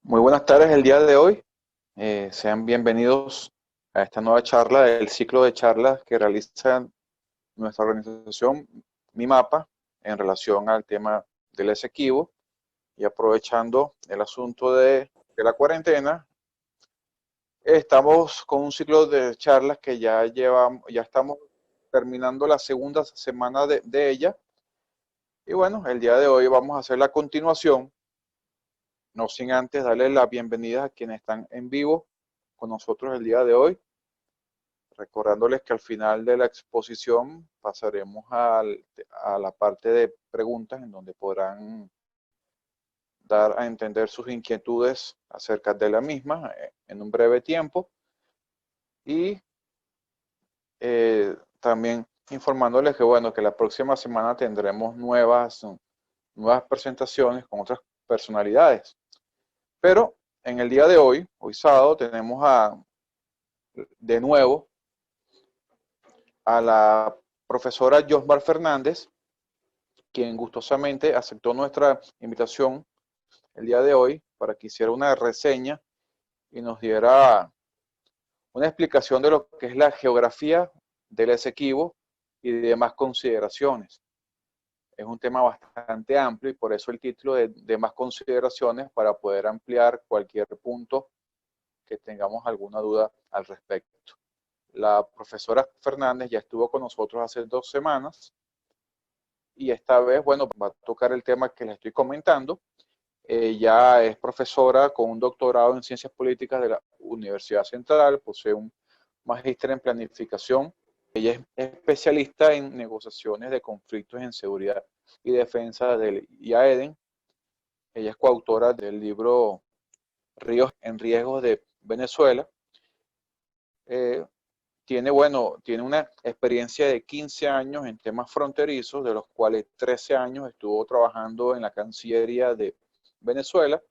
Muy buenas tardes el día de hoy. Sean bienvenidos a esta nueva charla del ciclo de charlas que realiza nuestra organización, Mi Mapa, en relación al tema del Esequibo. Y aprovechando el asunto de la cuarentena, estamos con un ciclo de charlas que ya estamos terminando la segunda semana de ella. Y bueno, el día de hoy vamos a hacer la continuación, no sin antes darle la bienvenida a quienes están en vivo con nosotros el día de hoy, recordándoles que al final de la exposición pasaremos a la parte de preguntas en donde podrán dar a entender sus inquietudes acerca de la misma en un breve tiempo y también informándoles que bueno, que la próxima semana tendremos nuevas presentaciones con otras personalidades. Pero en el día de hoy sábado, tenemos de nuevo a la profesora Josmar Fernández, quien gustosamente aceptó nuestra invitación el día de hoy para que hiciera una reseña y nos diera una explicación de lo que es la geografía del Esequibo y de demás consideraciones. Es un tema bastante amplio y por eso el título de más consideraciones, para poder ampliar cualquier punto que tengamos alguna duda al respecto. La profesora Fernández ya estuvo con nosotros hace 2 semanas y esta vez, bueno, va a tocar el tema que les estoy comentando. Ella es profesora con un doctorado en Ciencias Políticas de la Universidad Central, posee un magíster en Planificación. Ella es especialista en negociaciones de conflictos en seguridad y defensa del IAEDEN. Ella es coautora del libro Ríos en Riesgo de Venezuela. Eh, tiene una experiencia de 15 años en temas fronterizos, de los cuales 13 años estuvo trabajando en la Cancillería de Venezuela.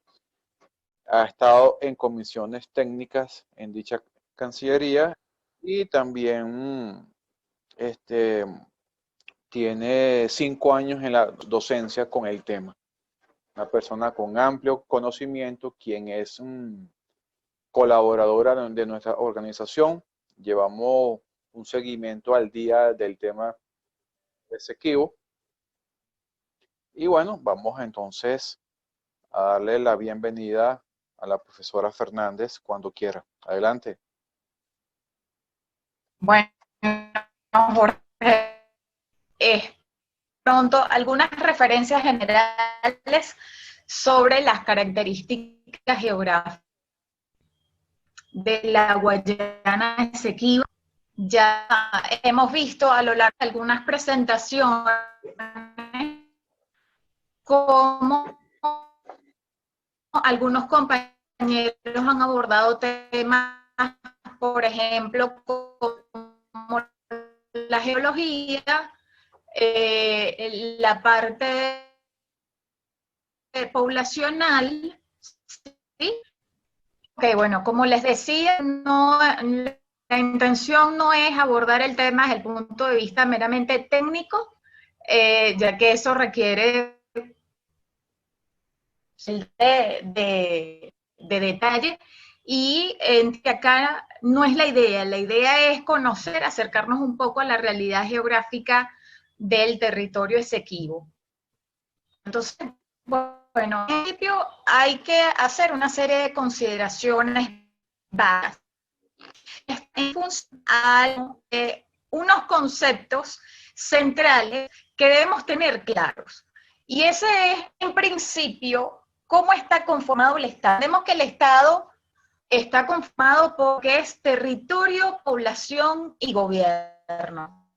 Ha estado en comisiones técnicas en dicha Cancillería y también tiene 5 años en la docencia con el tema. Una persona con amplio conocimiento, quien es colaboradora de nuestra organización. Llevamos un seguimiento al día del tema de Esequibo. Y bueno, vamos entonces a darle la bienvenida a la profesora Fernández cuando quiera. Adelante. Bueno, Jorge, pronto algunas referencias generales sobre las características geográficas de la Guayana Esequiba. Ya hemos visto a lo largo de algunas presentaciones cómo algunos compañeros han abordado temas, por ejemplo, como la geología, la parte poblacional, ¿sí? Ok, bueno, como les decía, no, la intención no es abordar el tema desde el punto de vista meramente técnico, ya que eso requiere de detalle, y acá no es la idea es conocer, acercarnos un poco a la realidad geográfica del territorio esequibo. Entonces, bueno, en principio hay que hacer una serie de consideraciones básicas en función a unos conceptos centrales que debemos tener claros. Y ese es, en principio, cómo está conformado el Estado. Vemos que el Estado está conformado por que es territorio, población y gobierno,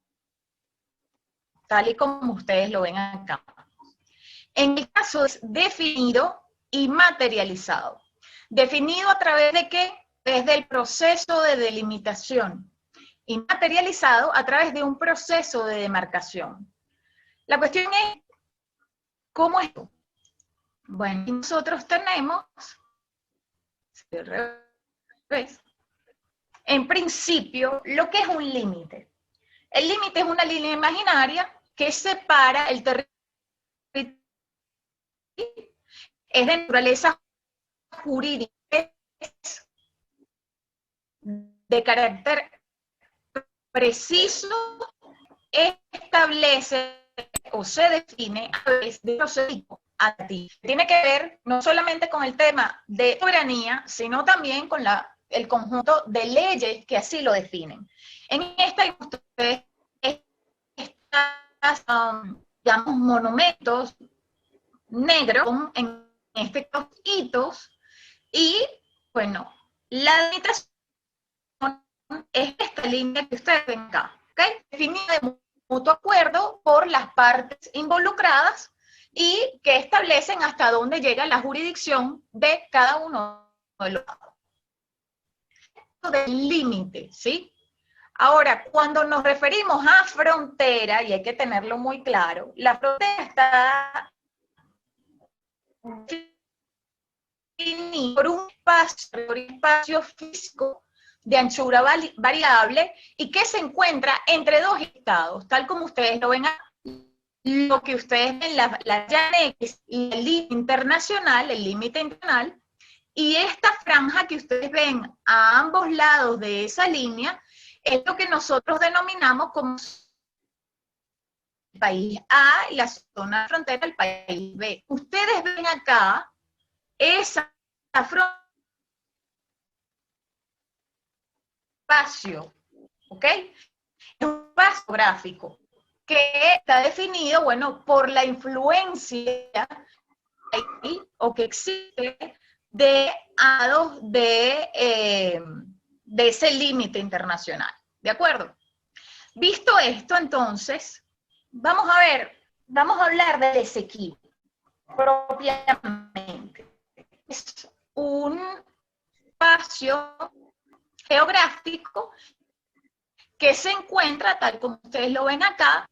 tal y como ustedes lo ven acá. En el caso es definido y materializado. ¿Definido a través de qué? Desde el proceso de delimitación, y materializado a través de un proceso de demarcación. La cuestión es, ¿cómo es esto? Bueno, nosotros tenemos, en principio, lo que es un límite. El límite es una línea imaginaria que separa el territorio, es de naturaleza jurídica de carácter preciso establece o se define a través de procedimiento administrativo. Tiene que ver no solamente con el tema de soberanía, sino también con el conjunto de leyes que así lo definen. En esta, ustedes digamos, monumentos negros, en este caso hitos, y bueno, la limitación es esta línea que ustedes ven acá, ¿ok? Definida de mutuo acuerdo por las partes involucradas y que establecen hasta dónde llega la jurisdicción de cada uno de los lados. Del límite, ¿sí? Ahora, cuando nos referimos a frontera, y hay que tenerlo muy claro, la frontera está definida por un espacio físico de anchura variable y que se encuentra entre dos estados, tal como ustedes lo ven, lo que ustedes ven, la llana X y el límite internacional, y esta franja que ustedes ven a ambos lados de esa línea es lo que nosotros denominamos como el país A y la zona de frontera del país B. Ustedes ven acá esa frontera, espacio, ¿ok? Es un espacio gráfico que está definido, bueno, por la influencia o que existe de ese límite internacional, ¿de acuerdo? Visto esto, entonces, vamos a hablar del Esequibo propiamente. Es un espacio geográfico que se encuentra, tal como ustedes lo ven acá.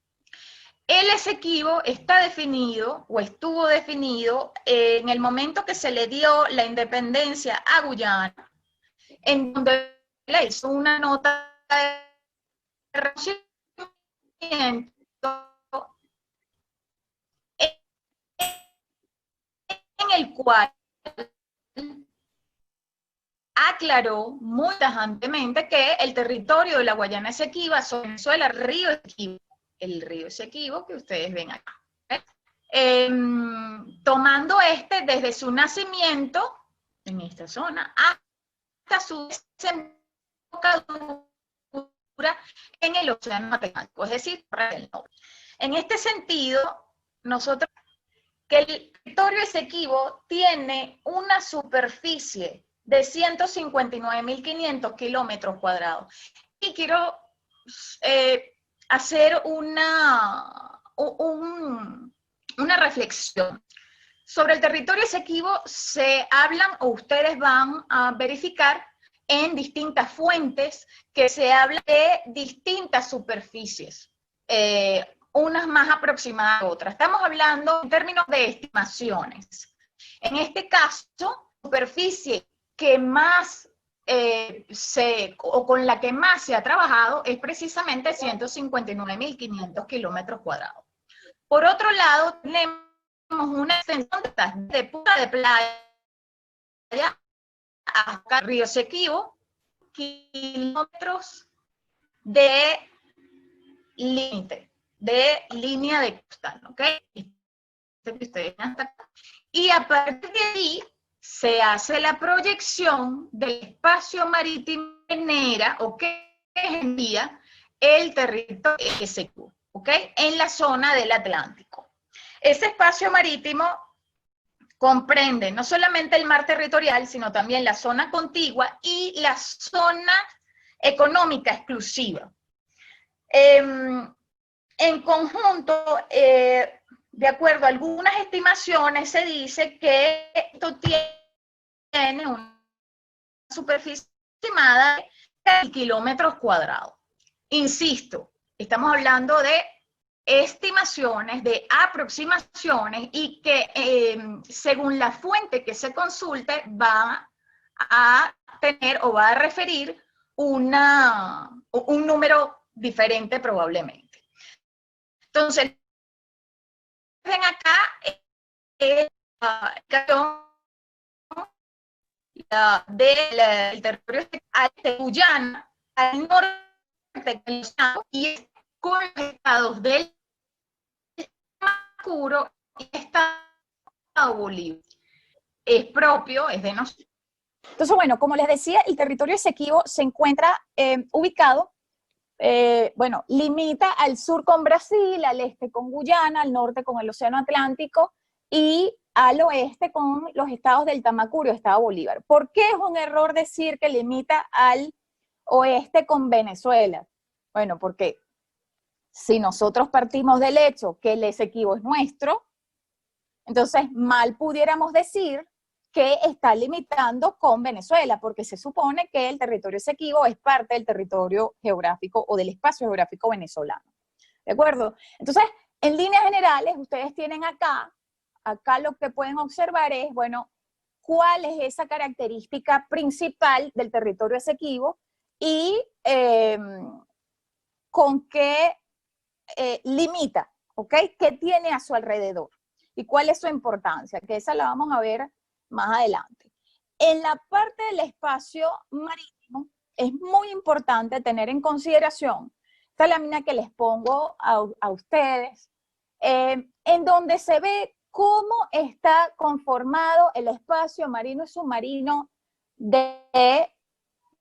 El Esequibo está definido, o estuvo definido, en el momento que se le dio la independencia a Guyana, en donde le hizo una nota de reconocimiento en el cual aclaró muy tajantemente que el territorio de la Guayana Esequiba sobre Venezuela, río Esequibo, el río Esequibo que ustedes ven acá. Tomando desde su nacimiento, en esta zona, hasta su desembocadura en el Océano Atlántico, es decir, el norte. En este sentido, nosotros, que el territorio Esequibo tiene una superficie de 159.500 kilómetros cuadrados. Y quiero hacer una reflexión. Sobre el territorio Esequibo se hablan, o ustedes van a verificar en distintas fuentes, que se habla de distintas superficies, unas más aproximadas que otras. Estamos hablando en términos de estimaciones. En este caso, superficie que más o con la que más se ha trabajado es precisamente 159.500 kilómetros cuadrados. Por otro lado, tenemos una extensión de Punta de Playa hasta Río Esequibo, kilómetros de límite, de línea de costa, ¿ok? Y a partir de ahí se hace la proyección del espacio marítimo o que es en día el territorio Esequibo, ¿ok? En la zona del Atlántico. Ese espacio marítimo comprende no solamente el mar territorial, sino también la zona contigua y la zona económica exclusiva. En conjunto, de acuerdo a algunas estimaciones, se dice que esto tiene una superficie estimada de kilómetros cuadrados. Insisto, estamos hablando de estimaciones, de aproximaciones, y que según la fuente que se consulte va a tener o va a referir un número diferente probablemente. Entonces, ven acá del territorio de Guyana al norte y con los estados del Macuro y estado Bolívar. Es propio, es de nosotros. Entonces, bueno, como les decía, el territorio Esequibo se encuentra ubicado, bueno, limita al sur con Brasil, al este con Guyana, al norte con el Océano Atlántico y al oeste con los estados del Tamacuro, estado Bolívar. ¿Por qué es un error decir que limita al oeste con Venezuela? Bueno, porque si nosotros partimos del hecho que el Esequibo es nuestro, entonces mal pudiéramos decir que está limitando con Venezuela, porque se supone que el territorio Esequibo es parte del territorio geográfico o del espacio geográfico venezolano. ¿De acuerdo? Entonces, en líneas generales, ustedes tienen acá lo que pueden observar es, bueno, cuál es esa característica principal del territorio Esequibo y con qué limita, ¿ok? ¿Qué tiene a su alrededor? ¿Y cuál es su importancia? Que esa la vamos a ver más adelante. En la parte del espacio marítimo, es muy importante tener en consideración esta lámina que les pongo a ustedes, en donde se ve cómo está conformado el espacio marino y submarino de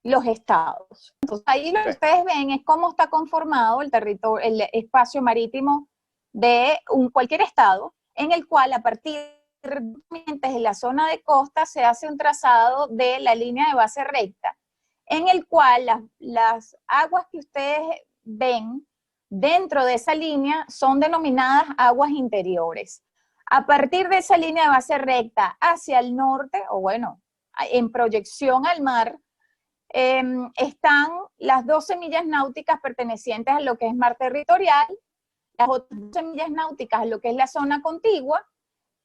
los estados. Entonces, ahí lo que ustedes ven es cómo está conformado el territorio, el espacio marítimo de cualquier estado, en el cual a partir de la zona de costa se hace un trazado de la línea de base recta, en el cual las aguas que ustedes ven dentro de esa línea son denominadas aguas interiores. A partir de esa línea de base recta hacia el norte, o bueno, en proyección al mar, están las 12 millas náuticas pertenecientes a lo que es mar territorial, las otras 12 millas náuticas a lo que es la zona contigua,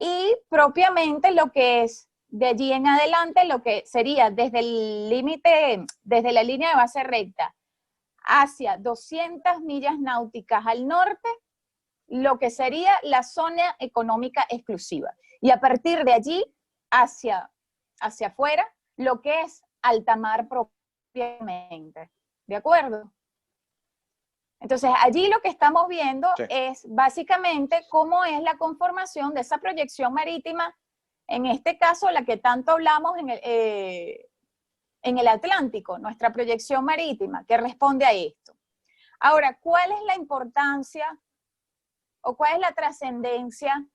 y propiamente lo que es de allí en adelante, lo que sería desde el límite, desde la línea de base recta hacia 200 millas náuticas al norte, lo que sería la zona económica exclusiva. Y a partir de allí, hacia afuera, lo que es alta mar propiamente. ¿De acuerdo? Entonces, allí lo que estamos viendo es básicamente cómo es la conformación de esa proyección marítima, en este caso la que tanto hablamos en el Atlántico, nuestra proyección marítima, que responde a esto. Ahora, ¿cuál es la importancia o cuál es la trascendencia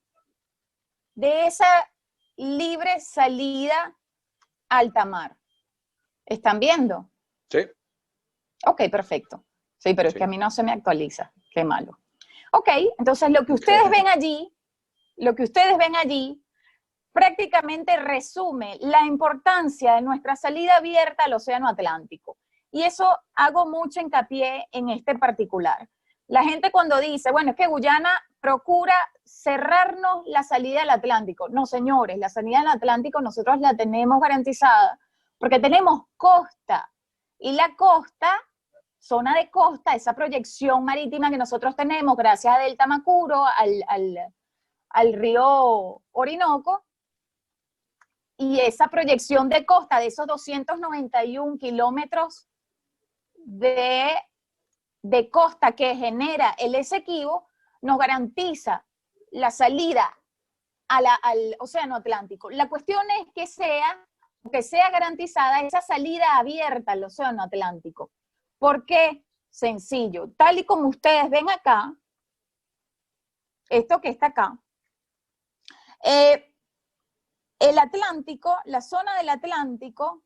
de esa libre salida a alta mar? ¿Están viendo? Sí. Ok, perfecto. Sí, pero es que a mí no se me actualiza. Qué malo. Ok, entonces lo que ustedes ven allí, prácticamente resume la importancia de nuestra salida abierta al Océano Atlántico. Y eso hago mucho hincapié en este particular. La gente cuando dice, bueno, es que Guyana procura cerrarnos la salida al Atlántico. No, señores, la salida al Atlántico nosotros la tenemos garantizada porque tenemos costa. Y la costa, zona de costa, esa proyección marítima que nosotros tenemos gracias a Delta Macuro, al río Orinoco, y esa proyección de costa de esos 291 kilómetros de costa que genera el Esequibo, nos garantiza la salida al Océano Atlántico. La cuestión es que sea garantizada esa salida abierta al Océano Atlántico. ¿Por qué? Sencillo. Tal y como ustedes ven acá, esto que está acá, el Atlántico, la zona del Atlántico,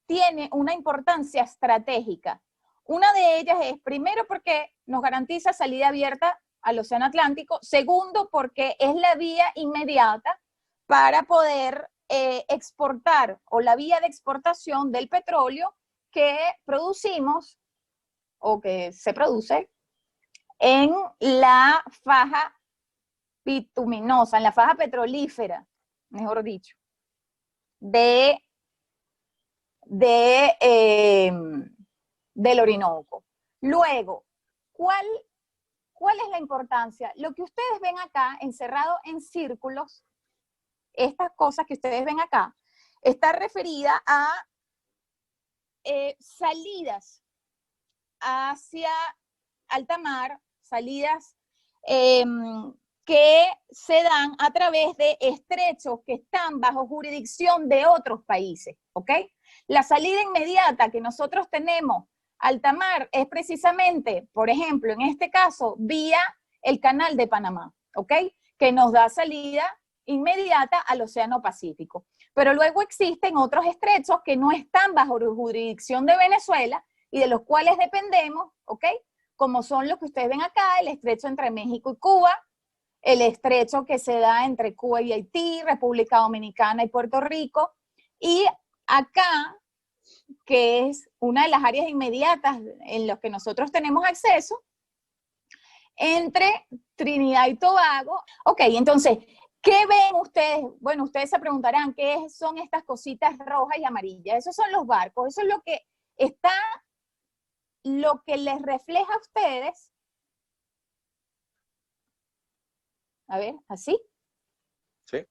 tiene una importancia estratégica. Una de ellas es, primero, porque nos garantiza salida abierta al Océano Atlántico. Segundo, porque es la vía inmediata para poder exportar, o la vía de exportación del petróleo que producimos o que se produce en la faja bituminosa, en la faja petrolífera, mejor dicho, del Orinoco. Luego, ¿cuál es la importancia? Lo que ustedes ven acá, encerrado en círculos, estas cosas que ustedes ven acá, está referida a salidas hacia alta mar, salidas que se dan a través de estrechos que están bajo jurisdicción de otros países, ¿ok? La salida inmediata que nosotros tenemos a alta mar es precisamente, por ejemplo, en este caso, vía el Canal de Panamá, ¿ok? Que nos da salida inmediata al Océano Pacífico. Pero luego existen otros estrechos que no están bajo jurisdicción de Venezuela y de los cuales dependemos, ¿ok? Como son los que ustedes ven acá, el estrecho entre México y Cuba, el estrecho que se da entre Cuba y Haití, República Dominicana y Puerto Rico, y acá, que es una de las áreas inmediatas en las que nosotros tenemos acceso, entre Trinidad y Tobago. Ok, entonces, ¿qué ven ustedes? Bueno, ustedes se preguntarán, ¿qué son estas cositas rojas y amarillas? Esos son los barcos, eso es lo que está, lo que les refleja a ustedes. A ver, ¿así? Sí.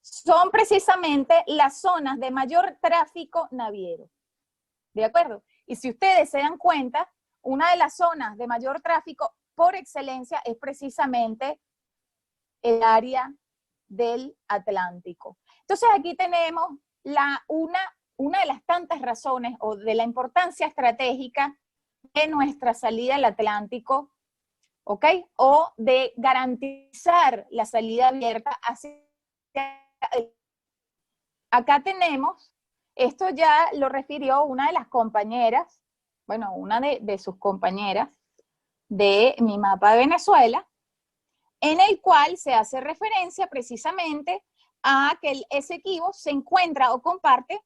Son precisamente las zonas de mayor tráfico naviero. ¿De acuerdo? Y si ustedes se dan cuenta, una de las zonas de mayor tráfico por excelencia es precisamente el área del Atlántico. Entonces aquí tenemos una de las tantas razones o de la importancia estratégica de nuestra salida al Atlántico, ¿ok? O de garantizar la salida abierta hacia el... Acá tenemos, esto ya lo refirió una de las compañeras, bueno, una de sus compañeras de Mi Mapa de Venezuela, en el cual se hace referencia precisamente a que el Esequibo se encuentra o comparte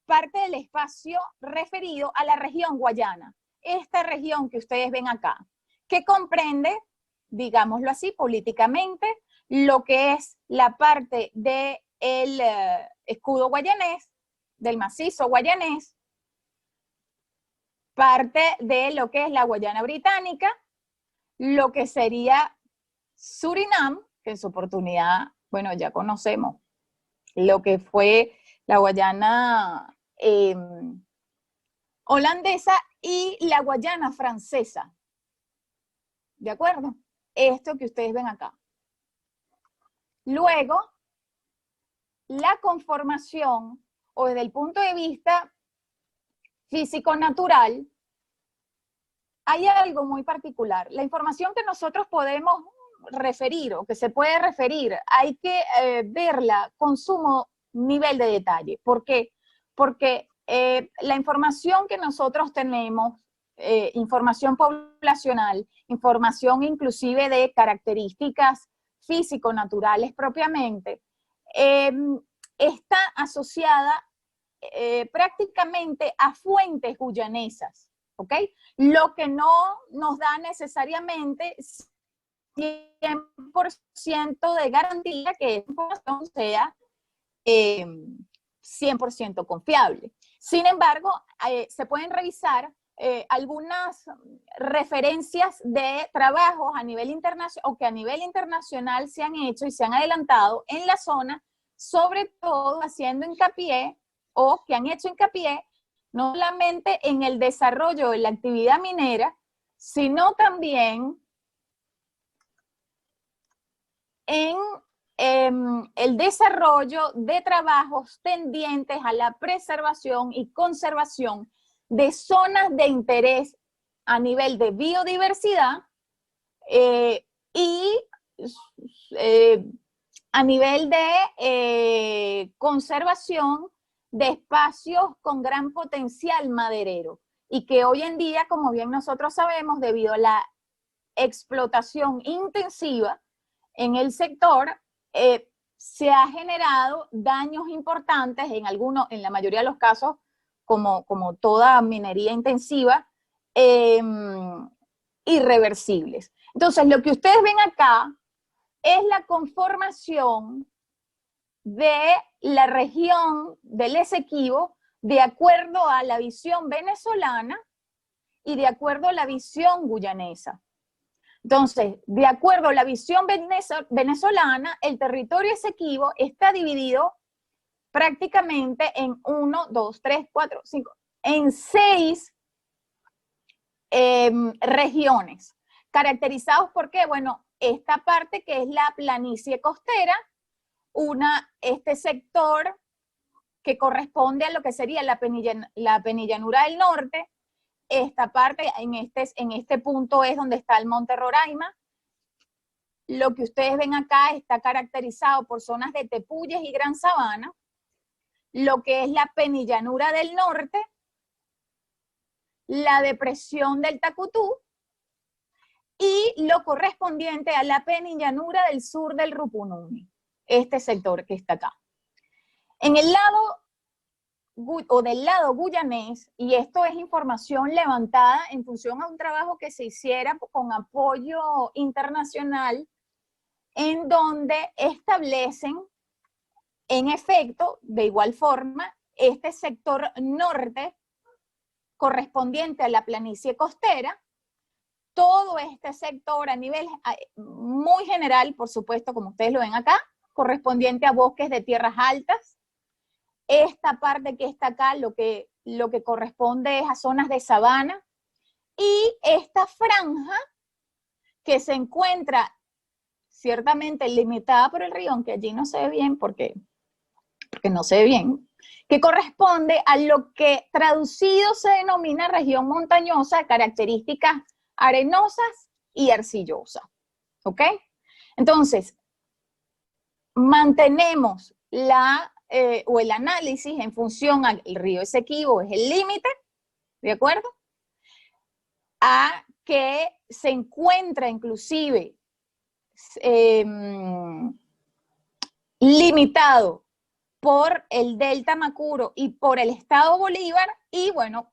parte del espacio referido a la región Guayana, esta región que ustedes ven acá, que comprende, digámoslo así, políticamente, lo que es la parte del escudo guayanés, del macizo guayanés, parte de lo que es la Guayana Británica, lo que sería Surinam, que en su oportunidad, bueno, ya conocemos lo que fue la Guayana holandesa y la Guayana francesa. ¿De acuerdo? Esto que ustedes ven acá. Luego, la conformación, o desde el punto de vista físico-natural, hay algo muy particular. La información que nosotros podemos referir o que se puede referir, hay que verla con sumo nivel de detalle. ¿Por qué? Porque la información que nosotros tenemos, información poblacional, información inclusive de características físico-naturales propiamente, está asociada prácticamente a fuentes guyanesas, ¿ok? Lo que no nos da necesariamente 100% de garantía que esa información sea 100% confiable. Sin embargo, se pueden revisar algunas referencias de trabajos a nivel internacional o que a nivel internacional se han hecho y se han adelantado en la zona, sobre todo haciendo hincapié o que han hecho hincapié no solamente en el desarrollo de la actividad minera, sino también en el desarrollo de trabajos tendientes a la preservación y conservación de zonas de interés a nivel de biodiversidad y a nivel de conservación de espacios con gran potencial maderero y que hoy en día, como bien nosotros sabemos, debido a la explotación intensiva en el sector, se ha generado daños importantes en la mayoría de los casos, como toda minería intensiva, irreversibles. Entonces, lo que ustedes ven acá es la conformación de la región del Esequibo de acuerdo a la visión venezolana y de acuerdo a la visión guyanesa. Entonces, de acuerdo a la visión venezolana, el territorio Esequibo está dividido prácticamente en 1, 2, 3, 4, 5, en 6 regiones, caracterizados por qué, bueno, esta parte que es la planicie costera, este sector que corresponde a lo que sería la penillanura del norte, esta parte en este punto es donde está el Monte Roraima. Lo que ustedes ven acá está caracterizado por zonas de tepuyes y gran sabana, lo que es la penillanura del norte, la depresión del Tacutú y lo correspondiente a la penillanura del sur del Rupununi, este sector que está acá. En el lado o del lado guyanés, y esto es información levantada en función a un trabajo que se hiciera con apoyo internacional, en donde establecen, en efecto, de igual forma, este sector norte correspondiente a la planicie costera, todo este sector a nivel muy general, por supuesto, como ustedes lo ven acá, correspondiente a bosques de tierras altas. Esta parte que está acá, lo que corresponde es a zonas de sabana, y esta franja que se encuentra ciertamente limitada por el río, aunque allí no se ve bien porque no se ve bien, que corresponde a lo que traducido se denomina región montañosa de características arenosas y arcillosas. ¿Ok? Entonces, mantenemos el análisis en función al río Esequibo, es el límite, ¿de acuerdo? A que se encuentra inclusive limitado por el Delta Macuro y por el Estado Bolívar, y bueno,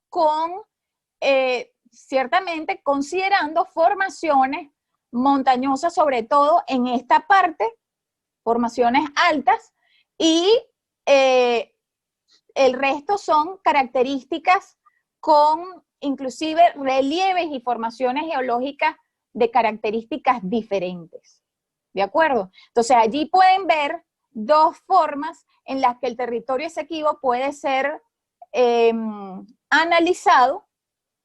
ciertamente considerando formaciones montañosas, sobre todo en esta parte, formaciones altas, y el resto son características con inclusive relieves y formaciones geológicas de características diferentes. ¿De acuerdo? Entonces allí pueden ver dos formas en las que el territorio Esequibo puede ser analizado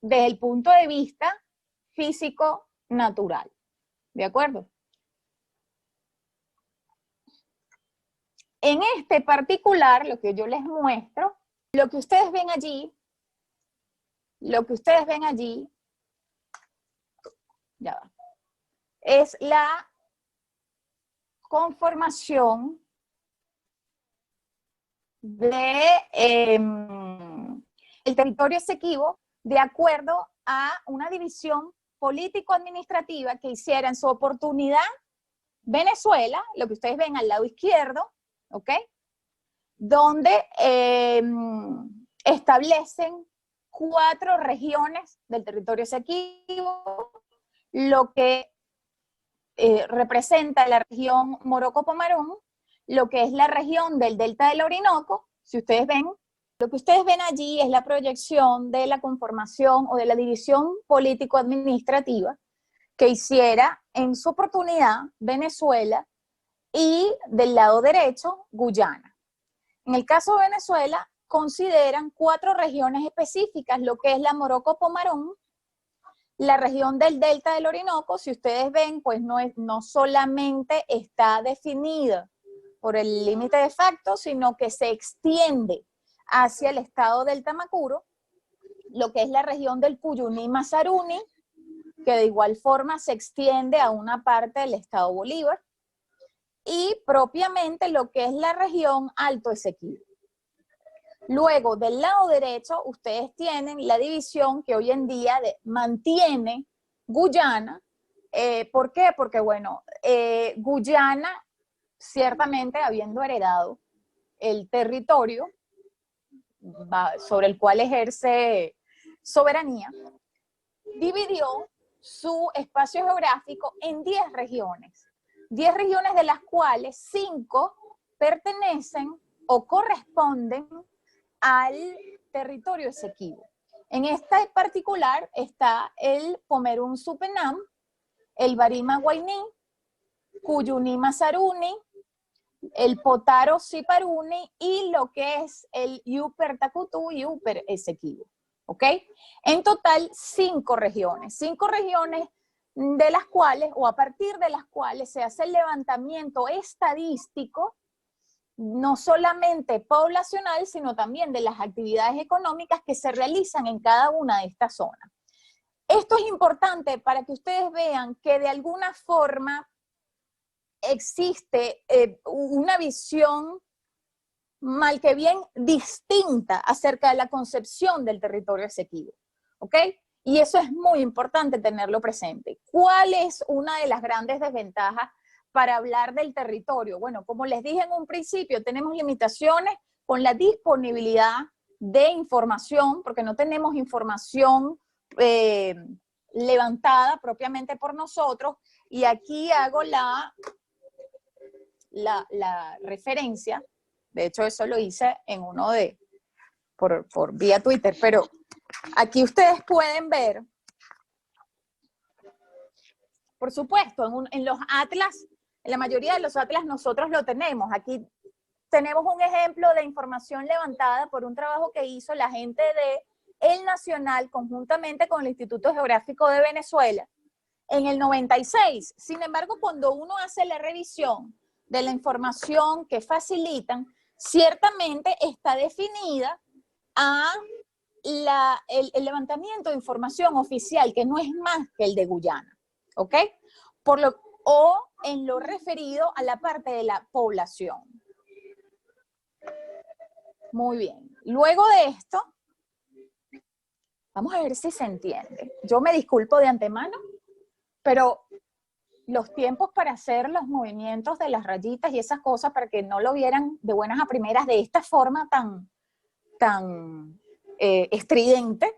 desde el punto de vista físico-natural. ¿De acuerdo? En este particular, lo que yo les muestro, lo que ustedes ven allí, ya va, es la conformación de el territorio Esequibo de acuerdo a una división político-administrativa que hiciera en su oportunidad Venezuela, lo que ustedes ven al lado izquierdo, ¿ok? Donde establecen 4 regiones del territorio Esequibo, lo que representa la región Morocco-Pomarún, lo que es la región del Delta del Orinoco. Si ustedes ven, lo que ustedes ven allí es la proyección de la conformación o de la división político-administrativa que hiciera en su oportunidad Venezuela, y del lado derecho Guyana. En el caso de Venezuela consideran 4 regiones específicas, lo que es la Morocco-Pomarún, la región del Delta del Orinoco. Si ustedes ven, pues no solamente está definida por el límite de facto, sino que se extiende hacia el estado del Tamacuro, lo que es la región del Cuyuní-Mazaruni, que de igual forma se extiende a una parte del estado Bolívar, y propiamente lo que es la región Alto Esequibo. Luego, del lado derecho, ustedes tienen la división que hoy en día mantiene Guyana. ¿Por qué? Porque, bueno, Guyana, ciertamente habiendo heredado el territorio sobre el cual ejerce soberanía, dividió su espacio geográfico en 10 regiones. 10 regiones de las cuales 5 pertenecen o corresponden al territorio Esequibo. En esta en particular está el Pomerún-Supenam, el Barima-Guainí, Cuyuní-Mazaruni, el Potaro Siparuni y lo que es el Yuper Takutú y Yuper Esequibo. ¿Ok? En total, 5 regiones. 5 regiones de las cuales, o a partir de las cuales se hace el levantamiento estadístico, no solamente poblacional, sino también de las actividades económicas que se realizan en cada una de estas zonas. Esto es importante para que ustedes vean que de alguna forma existe una visión mal que bien distinta acerca de la concepción del territorio Esequibo, ¿ok? Y eso es muy importante tenerlo presente. ¿Cuál es una de las grandes desventajas para hablar del territorio? Bueno, como les dije en un principio, tenemos limitaciones con la disponibilidad de información, porque no tenemos información levantada propiamente por nosotros, y aquí hago la referencia. De hecho, eso lo hice en uno por vía Twitter, pero aquí ustedes pueden ver, por supuesto, en los atlas, en la mayoría de los atlas nosotros lo tenemos. Aquí tenemos un ejemplo de información levantada por un trabajo que hizo la gente de El Nacional conjuntamente con el Instituto Geográfico de Venezuela en el 96. Sin embargo, cuando uno hace la revisión de la información que facilitan, ciertamente está definida a el levantamiento de información oficial, que no es más que el de Guyana, ¿ok? O en lo referido a la parte de la población. Muy bien. Luego de esto, vamos a ver si se entiende. Yo me disculpo de antemano, pero los tiempos para hacer los movimientos de las rayitas y esas cosas, para que no lo vieran de buenas a primeras de esta forma tan estridente,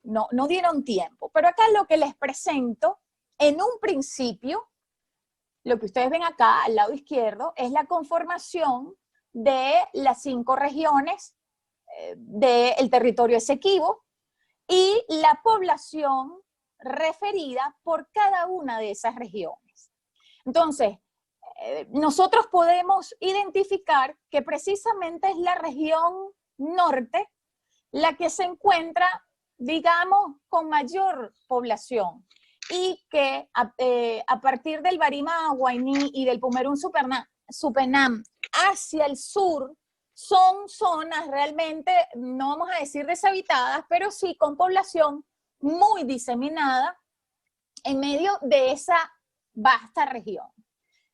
no dieron tiempo. Pero acá lo que les presento, en un principio, lo que ustedes ven acá al lado izquierdo, es la conformación de las 5 regiones del territorio Esequibo y la población referida por cada una de esas regiones. Entonces, nosotros podemos identificar que precisamente es la región norte la que se encuentra, digamos, con mayor población, y que a partir del Barima Guainí y del Pumerún Supenam hacia el sur son zonas realmente, no vamos a decir deshabitadas, pero sí con población muy diseminada en medio de esa vasta región.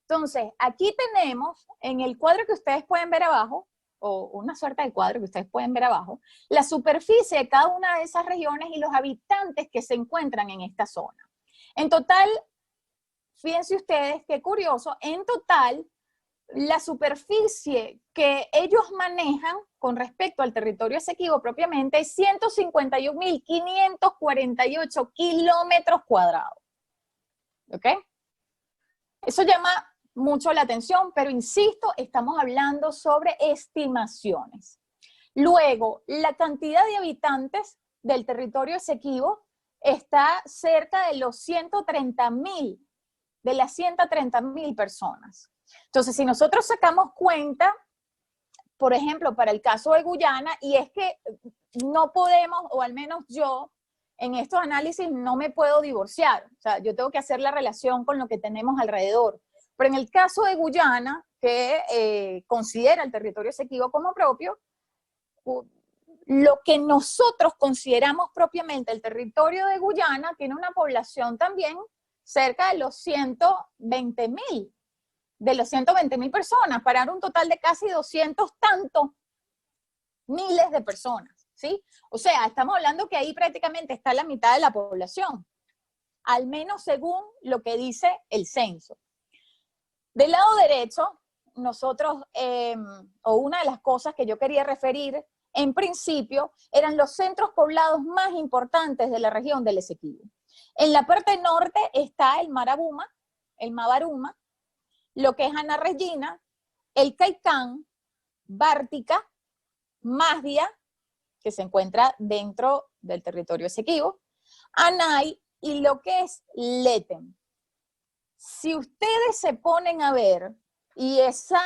Entonces, aquí tenemos en el cuadro que ustedes pueden ver abajo, o una suerte de cuadro que ustedes pueden ver abajo, la superficie de cada una de esas regiones y los habitantes que se encuentran en esta zona. En total, fíjense ustedes qué curioso, en total, la superficie que ellos manejan con respecto al territorio Esequibo propiamente es 151.548 kilómetros cuadrados. ¿Ok? Eso llama mucho la atención, pero insisto, estamos hablando sobre estimaciones. Luego, la cantidad de habitantes del territorio Esequibo está cerca de los 130.000, de las 130.000 personas. Entonces, si nosotros sacamos cuenta, por ejemplo, para el caso de Guyana, y es que no podemos, o al menos yo, en estos análisis no me puedo divorciar. O sea, yo tengo que hacer la relación con lo que tenemos alrededor. Pero en el caso de Guyana, que considera el territorio Esequibo como propio, lo que nosotros consideramos propiamente el territorio de Guyana tiene una población también cerca de los 120.000, de los 120.000 personas, para dar un total de casi 200 tantos miles de personas, ¿sí? O sea, estamos hablando que ahí prácticamente está la mitad de la población, al menos según lo que dice el censo. Del lado derecho, nosotros, o una de las cosas que yo quería referir, en principio, eran los centros poblados más importantes de la región del Esequibo. En la parte norte está el Marabuma, el Mabaruma, lo que es Ana Regina, el Caicán, Bártica, Masdia, que se encuentra dentro del territorio Esequibo, Anay y lo que es Letem. Si ustedes se ponen a ver, y esa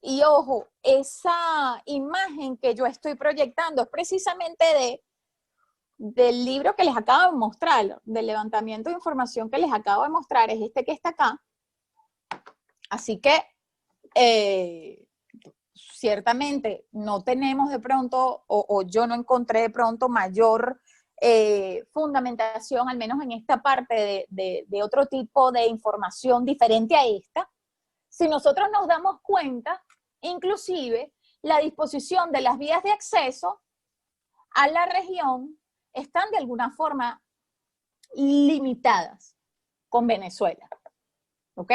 Y ojo, esa imagen que yo estoy proyectando es precisamente del libro que les acabo de mostrar, del levantamiento de información que les acabo de mostrar, es este que está acá. Así que, ciertamente, no tenemos de pronto, o yo no encontré de pronto mayor fundamentación, al menos en esta parte de otro tipo de información diferente a esta. Si nosotros nos damos cuenta, inclusive, la disposición de las vías de acceso a la región están de alguna forma limitadas con Venezuela, ¿ok?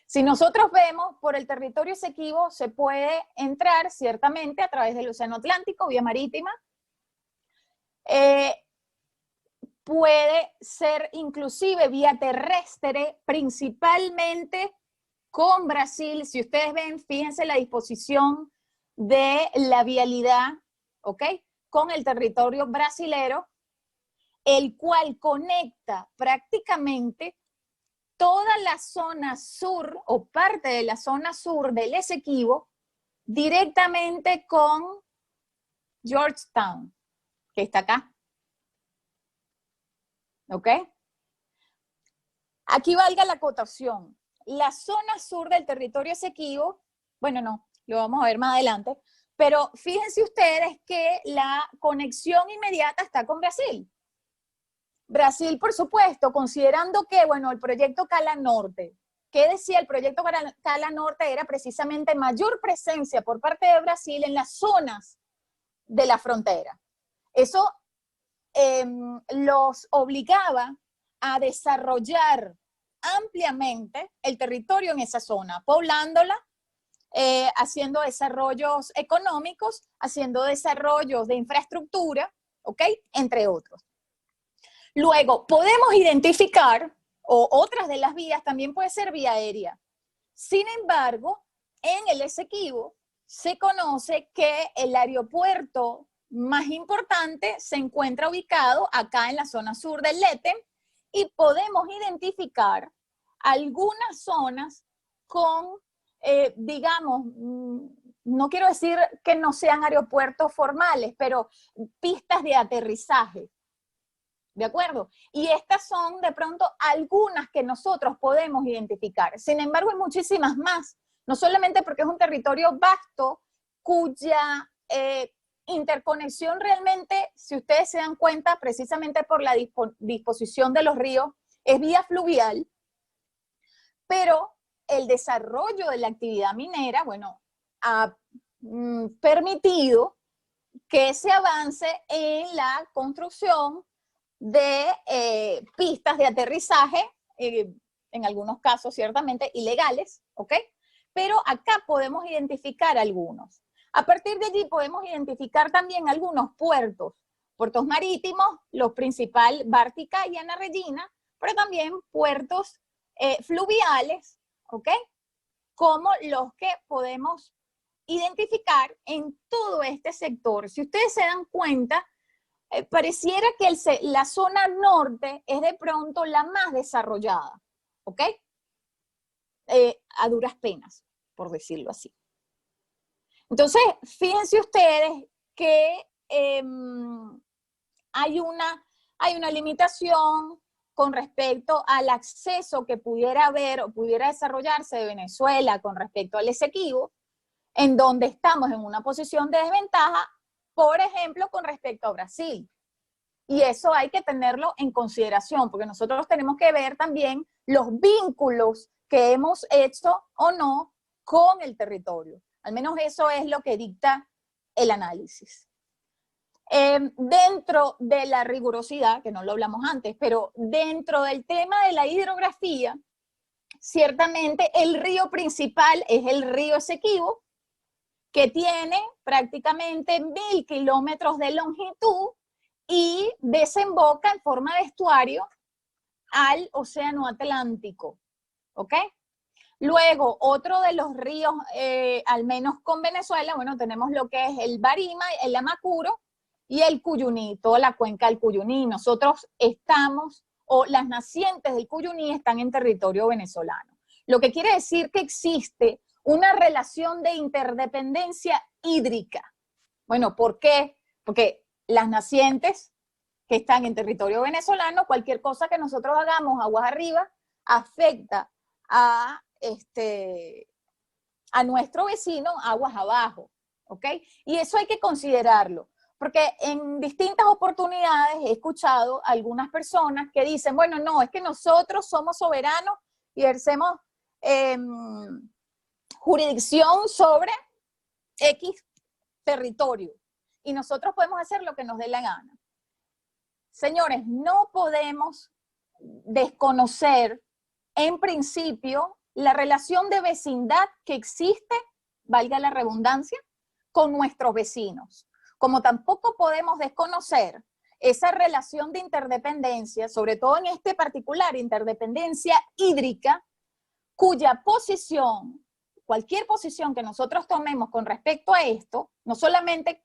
Si nosotros vemos por el territorio Esequibo, se puede entrar ciertamente a través del Océano Atlántico, vía marítima, puede ser inclusive vía terrestre, principalmente con Brasil. Si ustedes ven, fíjense la disposición de la vialidad, ¿ok? Con el territorio brasilero, el cual conecta prácticamente toda la zona sur o parte de la zona sur del Esequibo directamente con Georgetown, que está acá. ¿Ok? Aquí valga la acotación. La zona sur del territorio Esequibo, bueno, no, lo vamos a ver más adelante, pero fíjense ustedes que la conexión inmediata está con Brasil. Brasil, por supuesto, considerando que, bueno, el proyecto Cala Norte, ¿qué decía el proyecto Cala Norte? Era precisamente mayor presencia por parte de Brasil en las zonas de la frontera. Eso los obligaba a desarrollar ampliamente el territorio en esa zona, poblándola, haciendo desarrollos económicos, haciendo desarrollos de infraestructura, ¿ok? Entre otros. Luego, podemos identificar, o otras de las vías también puede ser vía aérea. Sin embargo, en el Esequibo se conoce que el aeropuerto más importante se encuentra ubicado acá en la zona sur del Lete y podemos identificar algunas zonas con, digamos, no quiero decir que no sean aeropuertos formales, pero pistas de aterrizaje. ¿De acuerdo? Y estas son de pronto algunas que nosotros podemos identificar. Sin embargo, hay muchísimas más, no solamente porque es un territorio vasto, cuya interconexión realmente, si ustedes se dan cuenta, precisamente por la disposición de los ríos, es vía fluvial, pero el desarrollo de la actividad minera, bueno, ha permitido que se avance en la construcción de pistas de aterrizaje, en algunos casos ciertamente ilegales, ¿ok? Pero acá podemos identificar algunos. A partir de allí podemos identificar también algunos puertos marítimos, los principales, Bártica y Ana Regina, pero también puertos fluviales, ¿ok? Como los que podemos identificar en todo este sector. Si ustedes se dan cuenta, pareciera que la zona norte es de pronto la más desarrollada, ¿ok? A duras penas, por decirlo así. Entonces, fíjense ustedes que hay una limitación con respecto al acceso que pudiera haber o pudiera desarrollarse de Venezuela con respecto al Esequibo, en donde estamos en una posición de desventaja, por ejemplo, con respecto a Brasil. Y eso hay que tenerlo en consideración, porque nosotros tenemos que ver también los vínculos que hemos hecho o no con el territorio. Al menos eso es lo que dicta el análisis. Dentro de la rigurosidad, que no lo hablamos antes, pero dentro del tema de la hidrografía, ciertamente el río principal es el río Esequibo, que tiene prácticamente 1000 kilómetros de longitud y desemboca en forma de estuario al Océano Atlántico, ¿ok? Luego, otro de los ríos, al menos con Venezuela, bueno, tenemos lo que es el Barima, el Amacuro y el Cuyuní, toda la cuenca del Cuyuní. Nosotros estamos, o las nacientes del Cuyuní están en territorio venezolano. Lo que quiere decir que existe una relación de interdependencia hídrica. Bueno, ¿por qué? Porque las nacientes que están en territorio venezolano, cualquier cosa que nosotros hagamos aguas arriba, afecta a nuestro vecino aguas abajo, ¿ok? Y eso hay que considerarlo, porque en distintas oportunidades he escuchado a algunas personas que dicen, bueno, no, es que nosotros somos soberanos y ejercemos jurisdicción sobre X territorio, y nosotros podemos hacer lo que nos dé la gana. Señores, no podemos desconocer en principio la relación de vecindad que existe, valga la redundancia, con nuestros vecinos. Como tampoco podemos desconocer esa relación de interdependencia, sobre todo en este particular, interdependencia hídrica, cuya posición, cualquier posición que nosotros tomemos con respecto a esto, no solamente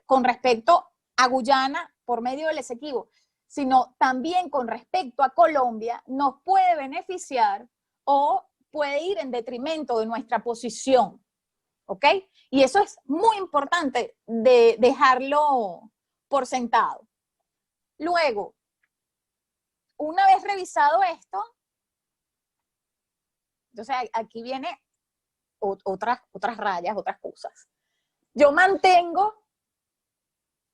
con respecto a Guyana por medio del Esequibo, sino también con respecto a Colombia, nos puede beneficiar o puede ir en detrimento de nuestra posición, ¿ok? Y eso es muy importante de dejarlo por sentado. Luego, una vez revisado esto, entonces aquí viene otras rayas, otras cosas. Yo mantengo,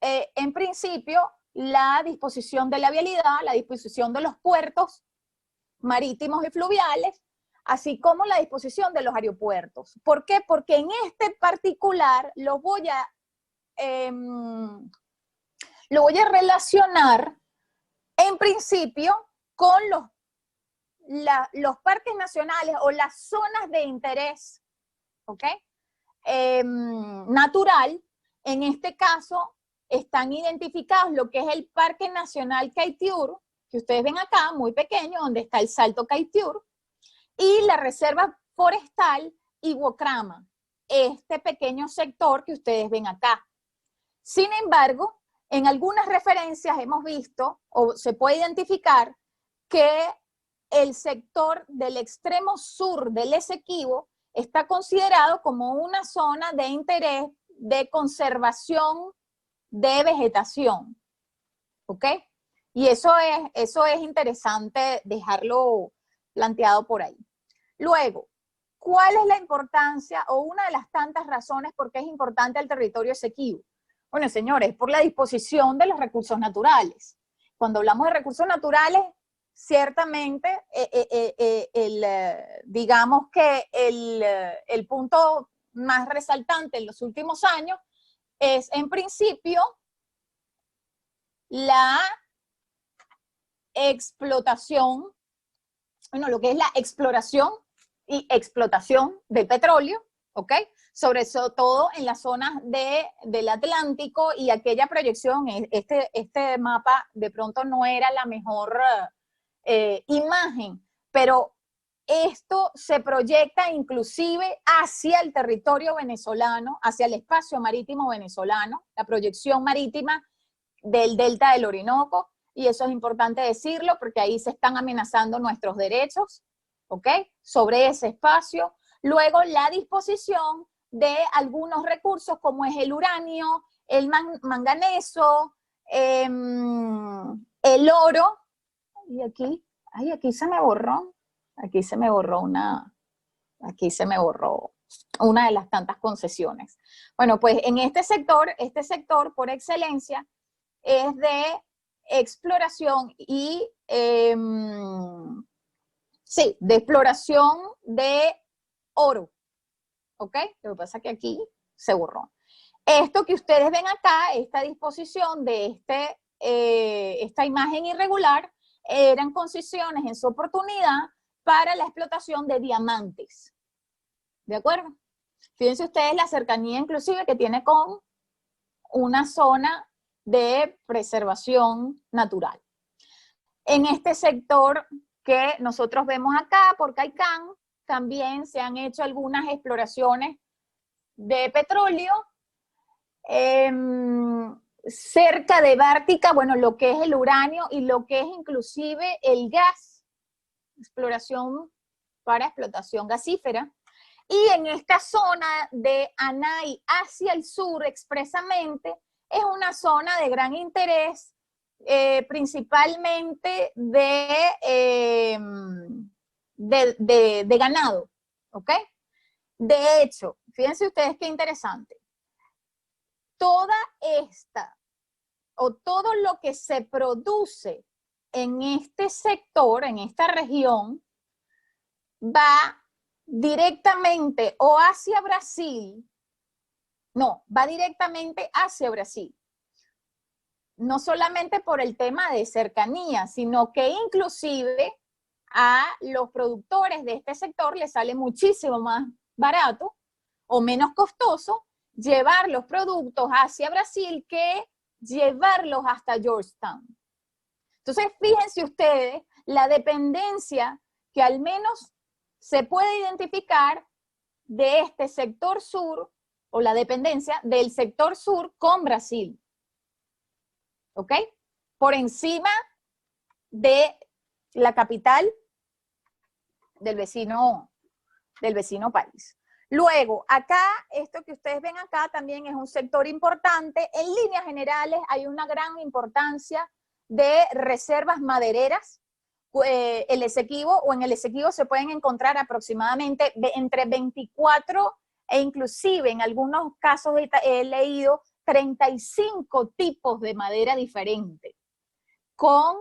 en principio, la disposición de la vialidad, la disposición de los puertos marítimos y fluviales, así como la disposición de los aeropuertos. ¿Por qué? Porque en este particular lo voy a relacionar, en principio, con los parques nacionales o las zonas de interés, ¿ok? Natural. En este caso están identificados lo que es el Parque Nacional Caitiur, que ustedes ven acá, muy pequeño, donde está el Salto Caitiur, y la Reserva Forestal Iguocrama, este pequeño sector que ustedes ven acá. Sin embargo, en algunas referencias hemos visto, o se puede identificar, que el sector del extremo sur del Esequibo está considerado como una zona de interés de conservación de vegetación, ¿ok? Y eso es interesante dejarlo planteado por ahí. Luego, ¿cuál es la importancia o una de las tantas razones por qué es importante el territorio Esequibo? Bueno, señores, por la disposición de los recursos naturales. Cuando hablamos de recursos naturales, ciertamente, digamos que el punto más resaltante en los últimos años es, en principio, la explotación, bueno, lo que es la exploración y explotación del petróleo, ¿ok? Sobre todo en las zonas del Atlántico, y aquella proyección, este mapa de pronto no era la mejor imagen, pero esto se proyecta inclusive hacia el territorio venezolano, hacia el espacio marítimo venezolano, la proyección marítima del delta del Orinoco, y eso es importante decirlo porque ahí se están amenazando nuestros derechos, ¿ok? Sobre ese espacio. Luego, la disposición de algunos recursos como es el uranio, el manganeso, el oro, y aquí, aquí se me borró una de las tantas concesiones. Bueno, pues en este sector por excelencia es de exploración y, sí, de exploración de oro, ¿ok? Lo que pasa es que aquí se borró. Esto que ustedes ven acá, esta disposición de esta imagen irregular, eran concesiones en su oportunidad para la explotación de diamantes, ¿de acuerdo? Fíjense ustedes la cercanía inclusive que tiene con una zona de preservación natural. En este sector que nosotros vemos acá, por Caicán, también se han hecho algunas exploraciones de petróleo. Cerca de Bártica, bueno, lo que es el uranio y lo que es inclusive el gas, exploración para explotación gasífera. Y en esta zona de Anay hacia el sur expresamente, es una zona de gran interés, principalmente de ganado, ¿ok? De hecho, fíjense ustedes qué interesante. Toda esta, o todo lo que se produce en este sector, en esta región, va directamente o hacia Brasil, no, va directamente hacia Brasil. No solamente por el tema de cercanía, sino que inclusive a los productores de este sector les sale muchísimo más barato o menos costoso llevar los productos hacia Brasil que llevarlos hasta Georgetown. Entonces, fíjense ustedes la dependencia que al menos se puede identificar de este sector sur, o la dependencia del sector sur con Brasil. ¿Ok? Por encima de la capital del vecino país. Luego, acá, esto que ustedes ven acá también es un sector importante. En líneas generales hay una gran importancia de reservas madereras. El Esequibo, o en el Esequibo se pueden encontrar aproximadamente entre 24 e inclusive en algunos casos he leído 35 tipos de madera diferentes, con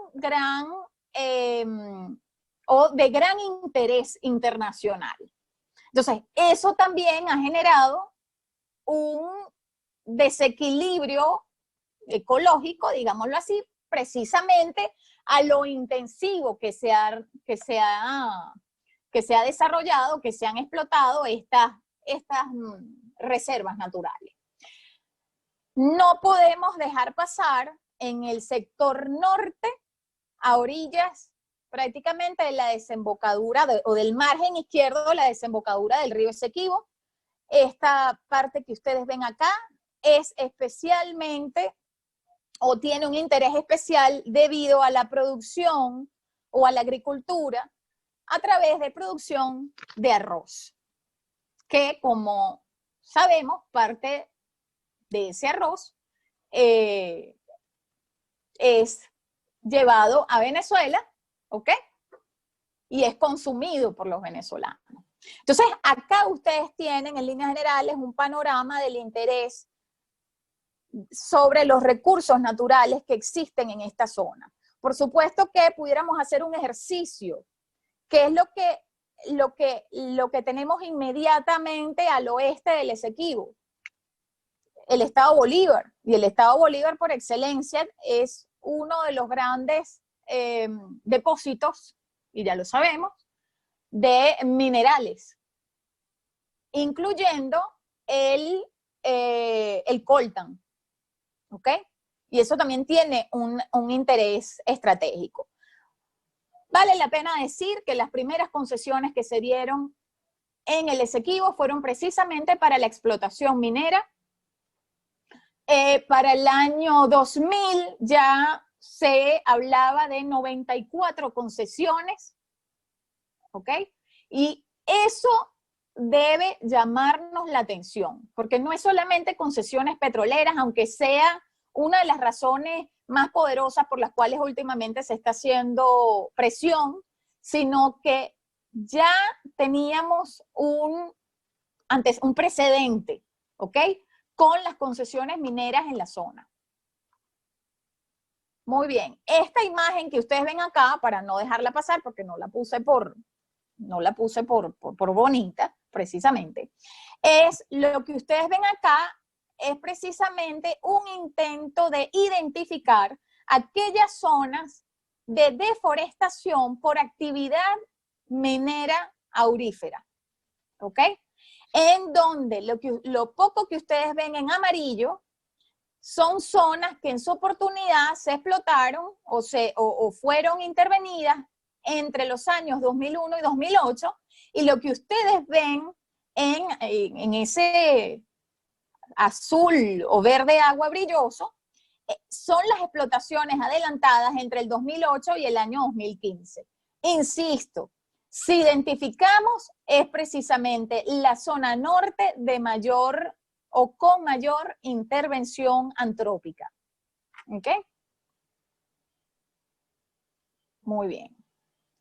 o de gran interés internacional. Entonces, eso también ha generado un desequilibrio ecológico, digámoslo así, precisamente a lo intensivo que se ha desarrollado, que se han explotado estas reservas naturales. No podemos dejar pasar en el sector norte, a orillas prácticamente de la desembocadura o del margen izquierdo, la desembocadura del río Esequibo. Esta parte que ustedes ven acá es especialmente, o tiene un interés especial debido a la producción o a la agricultura a través de producción de arroz, que como sabemos, parte de ese arroz es llevado a Venezuela, ¿ok? Y es consumido por los venezolanos. Entonces, acá ustedes tienen en líneas generales un panorama del interés sobre los recursos naturales que existen en esta zona. Por supuesto que pudiéramos hacer un ejercicio, que es lo que tenemos inmediatamente al oeste del Esequibo, el estado Bolívar. Y el estado Bolívar por excelencia es uno de los grandes depósitos, y ya lo sabemos, de minerales, incluyendo el coltan, ¿ok? Y eso también tiene un interés estratégico. Vale la pena decir que las primeras concesiones que se dieron en el Esequibo fueron precisamente para la explotación minera. Para el año 2000 ya se hablaba de 94 concesiones, ¿ok? Y eso debe llamarnos la atención, porque no es solamente concesiones petroleras, aunque sea una de las razones más poderosas por las cuales últimamente se está haciendo presión, sino que ya teníamos un precedente, ¿ok? Con las concesiones mineras en la zona. Muy bien, esta imagen que ustedes ven acá, para no dejarla pasar, porque no la puse por bonita, precisamente, es lo que ustedes ven acá, es precisamente un intento de identificar aquellas zonas de deforestación por actividad minera aurífera, ¿ok? En donde lo poco que ustedes ven en amarillo son zonas que en su oportunidad se explotaron o fueron intervenidas entre los años 2001 y 2008, y lo que ustedes ven en ese azul o verde agua brilloso son las explotaciones adelantadas entre el 2008 y el año 2015. Insisto, Si identificamos, es precisamente la zona norte de mayor o con mayor intervención antrópica. ¿Ok? Muy bien.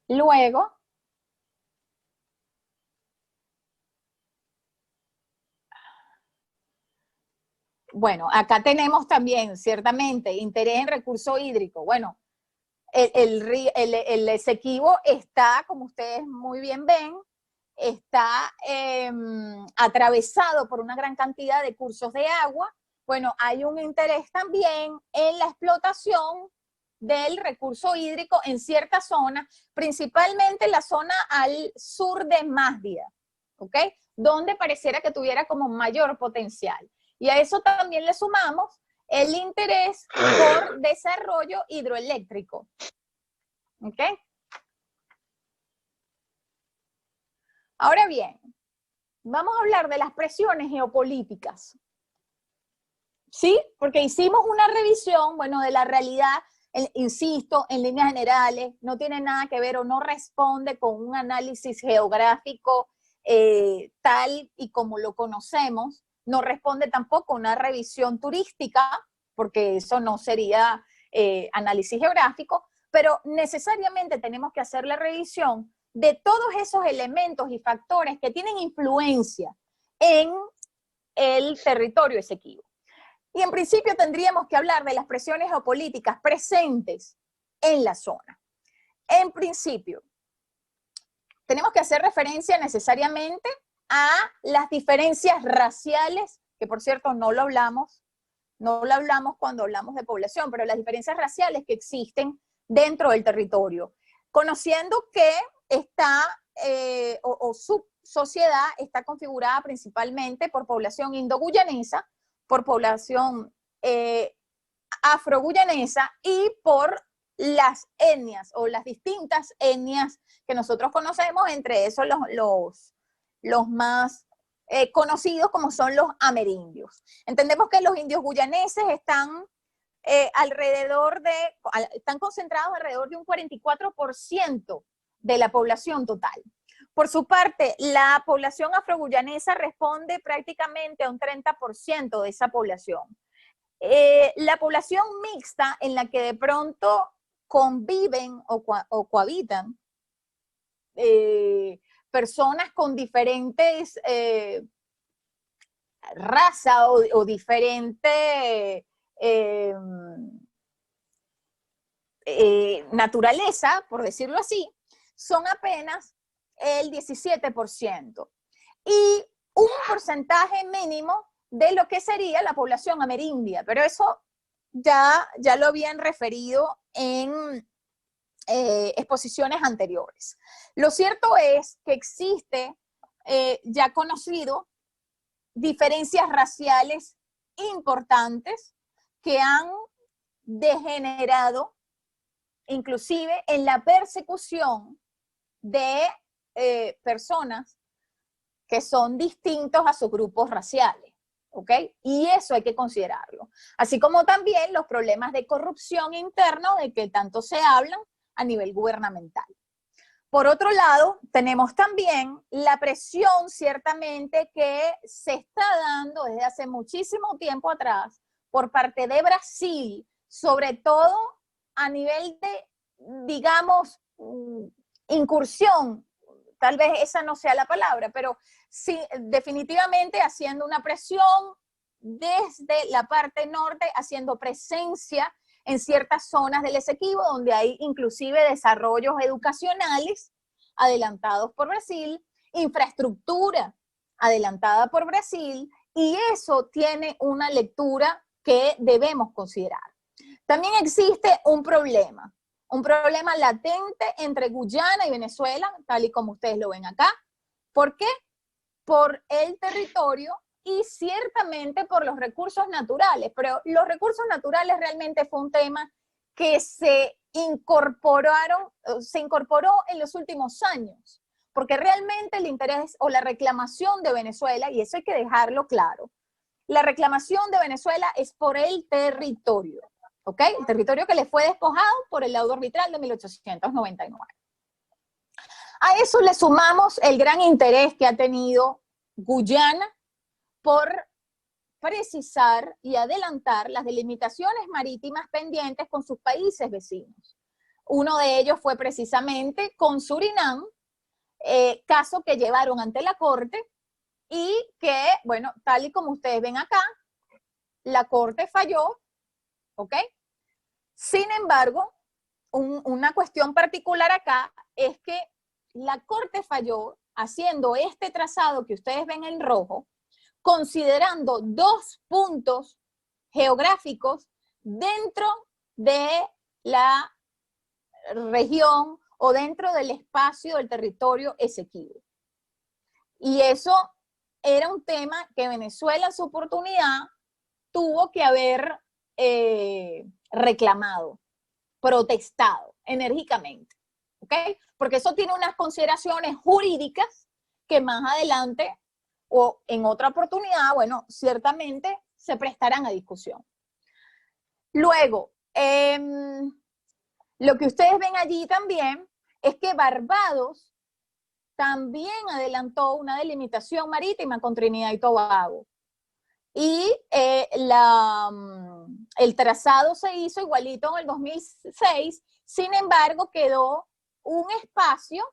Luego, bueno, acá tenemos también, ciertamente, interés en recurso hídrico. Bueno, el Esequibo está, como ustedes muy bien ven, está atravesado por una gran cantidad de cursos de agua. Bueno, hay un interés también en la explotación del recurso hídrico en ciertas zonas, principalmente la zona al sur de Mázdida, ¿ok? Donde pareciera que tuviera como mayor potencial. Y a eso también le sumamos el interés por desarrollo hidroeléctrico. ¿Ok? Ahora bien, vamos a hablar de las presiones geopolíticas. ¿Sí? Porque hicimos una revisión, bueno, de la realidad, insisto, en líneas generales, no tiene nada que ver o no responde con un análisis geográfico tal y como lo conocemos, no responde tampoco a una revisión turística, porque eso no sería análisis geográfico, pero necesariamente tenemos que hacer la revisión de todos esos elementos y factores que tienen influencia en el territorio Esequibo. Y en principio tendríamos que hablar de las presiones geopolíticas presentes en la zona. En principio, tenemos que hacer referencia necesariamente a las diferencias raciales, que por cierto no lo hablamos cuando hablamos de población, pero las diferencias raciales que existen dentro del territorio, conociendo que está, su sociedad está configurada principalmente por población indo-guyanesa, por población afro-guyanesa y por las etnias o las distintas etnias que nosotros conocemos, entre esos los más conocidos como son los amerindios. Entendemos que los indios guyaneses están están concentrados alrededor de un 44% de la población total. Por su parte, la población afroguyanesa responde prácticamente a un 30% de esa población. La población mixta en la que de pronto conviven o cohabitan personas con diferentes razas o diferentes naturaleza, por decirlo así, son apenas el 17%. Y un porcentaje mínimo de lo que sería la población amerindia, pero eso ya lo habían referido en exposiciones anteriores. Lo cierto es que existe, ya conocido, diferencias raciales importantes que han degenerado inclusive en la persecución de personas que son distintos a sus grupos raciales, ¿ok? Y eso hay que considerarlo. Así como también los problemas de corrupción interna de que tanto se hablan a nivel gubernamental. Por otro lado, tenemos también la presión ciertamente que se está dando desde hace muchísimo tiempo atrás por parte de Brasil, sobre todo a nivel de, digamos, incursión, tal vez esa no sea la palabra, pero sí, definitivamente haciendo una presión desde la parte norte, haciendo presencia en ciertas zonas del Esequibo, donde hay inclusive desarrollos educacionales adelantados por Brasil, infraestructura adelantada por Brasil, y eso tiene una lectura que debemos considerar. También existe un problema latente entre Guyana y Venezuela, tal y como ustedes lo ven acá. ¿Por qué? Por el territorio y ciertamente por los recursos naturales, pero los recursos naturales realmente fue un tema que se incorporó en los últimos años, porque realmente el interés o la reclamación de Venezuela, y eso hay que dejarlo claro, la reclamación de Venezuela es por el territorio, ¿ok? El territorio que le fue despojado por el laudo arbitral de 1899. A eso le sumamos el gran interés que ha tenido Guyana por precisar y adelantar las delimitaciones marítimas pendientes con sus países vecinos. Uno de ellos fue precisamente con Surinam, caso que llevaron ante la Corte y que, bueno, tal y como ustedes ven acá, la Corte falló, ¿ok? Sin embargo, una cuestión particular acá es que la Corte falló haciendo este trazado que ustedes ven en rojo, considerando 2 puntos geográficos dentro de la región o dentro del espacio del territorio Esequibo. Y eso era un tema que Venezuela en su oportunidad tuvo que haber reclamado, protestado enérgicamente, ¿ok? Porque eso tiene unas consideraciones jurídicas que más adelante o en otra oportunidad, bueno, ciertamente se prestarán a discusión. Luego, lo que ustedes ven allí también es que Barbados también adelantó una delimitación marítima con Trinidad y Tobago. Y el trazado se hizo igualito en el 2006, sin embargo quedó un espacio,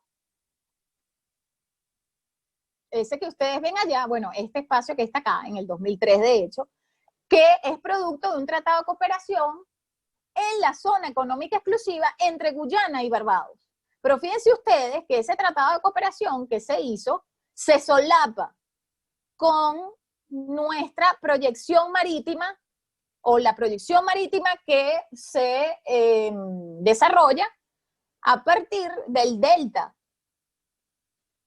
ese que ustedes ven allá, bueno, este espacio que está acá, en el 2003 de hecho, que es producto de un tratado de cooperación en la zona económica exclusiva entre Guyana y Barbados. Pero fíjense ustedes que ese tratado de cooperación que se hizo se solapa con nuestra proyección marítima o la proyección marítima que se desarrolla a partir del delta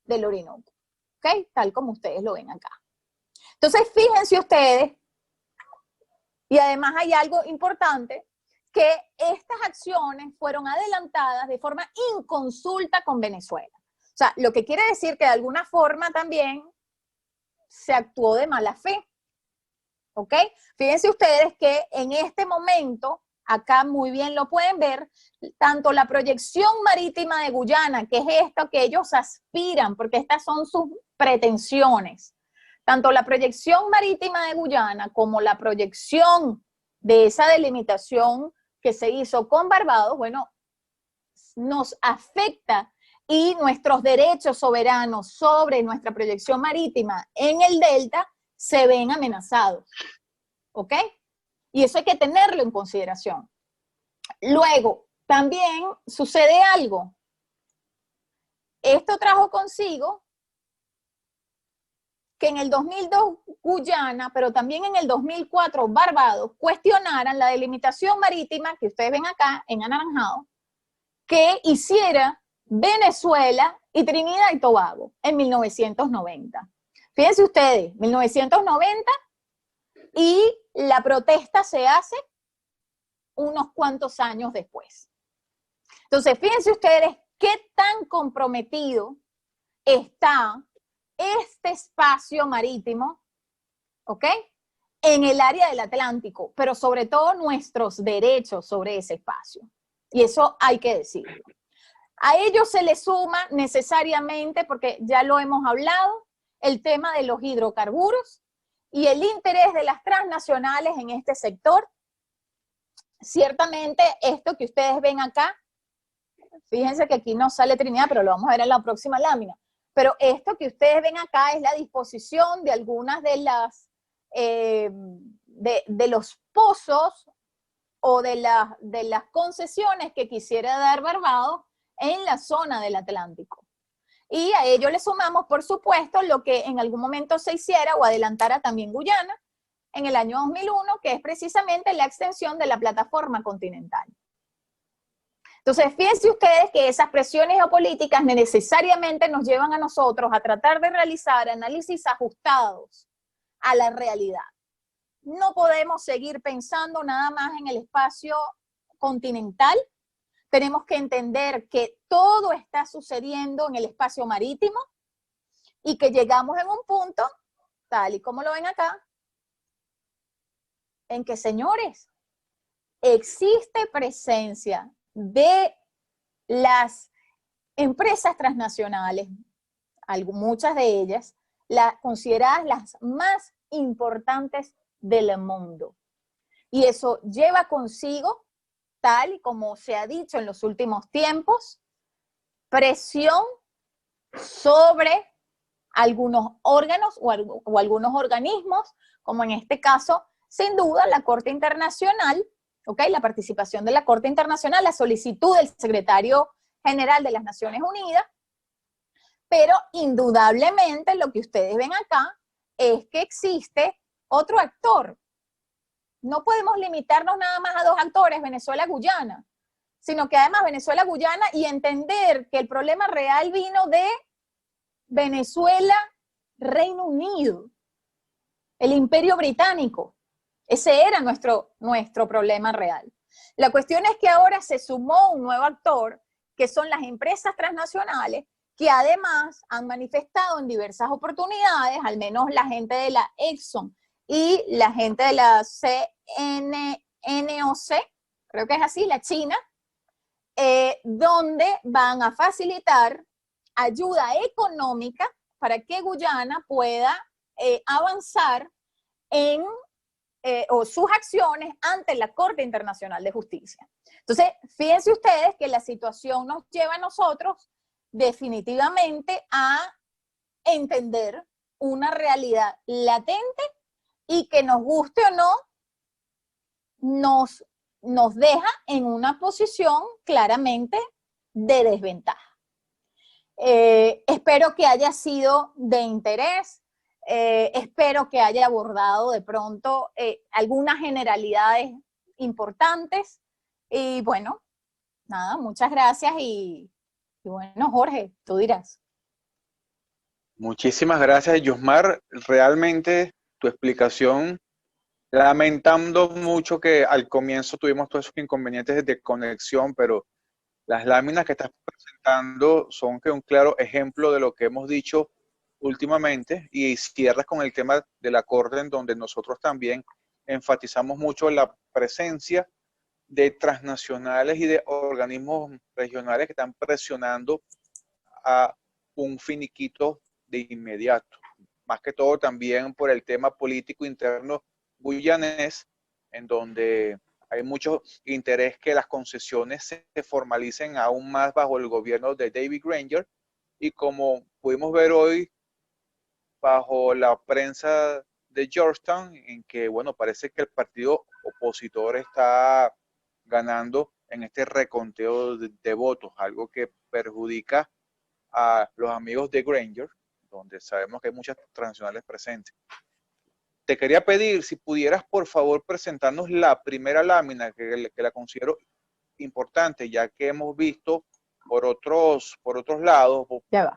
del Orinoco, ¿ok? Tal como ustedes lo ven acá. Entonces, fíjense ustedes, y además hay algo importante, que estas acciones fueron adelantadas de forma inconsulta con Venezuela. O sea, lo que quiere decir que de alguna forma también se actuó de mala fe, ¿ok? Fíjense ustedes que en este momento, acá muy bien lo pueden ver, tanto la proyección marítima de Guyana, que es esto que ellos aspiran, porque estas son sus pretensiones, tanto la proyección marítima de Guyana como la proyección de esa delimitación que se hizo con Barbados, bueno, nos afecta y nuestros derechos soberanos sobre nuestra proyección marítima en el delta se ven amenazados, ¿ok? Y eso hay que tenerlo en consideración. Luego, también sucede algo. Esto trajo consigo que en el 2002 Guyana, pero también en el 2004 Barbados, cuestionaran la delimitación marítima que ustedes ven acá en anaranjado, que hiciera Venezuela y Trinidad y Tobago en 1990. Fíjense ustedes, 1990 y la protesta se hace unos cuantos años después. Entonces, fíjense ustedes qué tan comprometido está este espacio marítimo, ¿ok? En el área del Atlántico, pero sobre todo nuestros derechos sobre ese espacio. Y eso hay que decirlo. A ello se le suma necesariamente, porque ya lo hemos hablado, el tema de los hidrocarburos y el interés de las transnacionales en este sector. Ciertamente esto que ustedes ven acá, fíjense que aquí no sale Trinidad, pero lo vamos a ver en la próxima lámina, pero esto que ustedes ven acá es la disposición de algunas de las de los pozos o de las concesiones que quisiera dar Barbados en la zona del Atlántico. Y a ello le sumamos, por supuesto, lo que en algún momento se hiciera o adelantara también Guyana en el año 2001, que es precisamente la extensión de la plataforma continental. Entonces, fíjense ustedes que esas presiones geopolíticas necesariamente nos llevan a nosotros a tratar de realizar análisis ajustados a la realidad. No podemos seguir pensando nada más en el espacio continental. Tenemos que entender que todo está sucediendo en el espacio marítimo y que llegamos en un punto, tal y como lo ven acá, en que, señores, existe presencia de las empresas transnacionales, muchas de ellas, consideradas las más importantes del mundo. Y eso lleva consigo, tal y como se ha dicho en los últimos tiempos, presión sobre algunos órganos o algunos organismos, como en este caso, sin duda, la Corte Internacional, ¿ok? La participación de la Corte Internacional, la solicitud del secretario general de las Naciones Unidas, pero indudablemente lo que ustedes ven acá es que existe otro actor. No podemos limitarnos nada más a dos actores, Venezuela-Guyana, sino que además Venezuela-Guyana, y entender que el problema real vino de Venezuela-Reino Unido, el Imperio Británico. Ese era nuestro problema real. La cuestión es que ahora se sumó un nuevo actor, que son las empresas transnacionales, que además han manifestado en diversas oportunidades, al menos la gente de la Exxon y la gente de la NOC, creo que es así, la China, donde van a facilitar ayuda económica para que Guyana pueda avanzar en o sus acciones ante la Corte Internacional de Justicia. Entonces, fíjense ustedes que la situación nos lleva a nosotros definitivamente a entender una realidad latente y que nos guste o no, nos deja en una posición claramente de desventaja. Espero que haya sido de interés, espero que haya abordado de pronto algunas generalidades importantes y bueno, nada, muchas gracias y bueno, Jorge, tú dirás. Muchísimas gracias, Yusmar. Realmente tu explicación, lamentando mucho que al comienzo tuvimos todos esos inconvenientes de conexión, pero las láminas que estás presentando son un claro ejemplo de lo que hemos dicho últimamente, y cierras con el tema de la Corte, en donde nosotros también enfatizamos mucho la presencia de transnacionales y de organismos regionales que están presionando a un finiquito de inmediato. Más que todo también por el tema político interno guyanés, en donde hay mucho interés que las concesiones se formalicen aún más bajo el gobierno de David Granger, y como pudimos ver hoy bajo la prensa de Georgetown, en que, bueno, parece que el partido opositor está ganando en este reconteo de votos, algo que perjudica a los amigos de Granger, donde sabemos que hay muchas transnacionales presentes. Te quería pedir si pudieras, por favor, presentarnos la primera lámina, que la considero importante, ya que hemos visto por otros lados,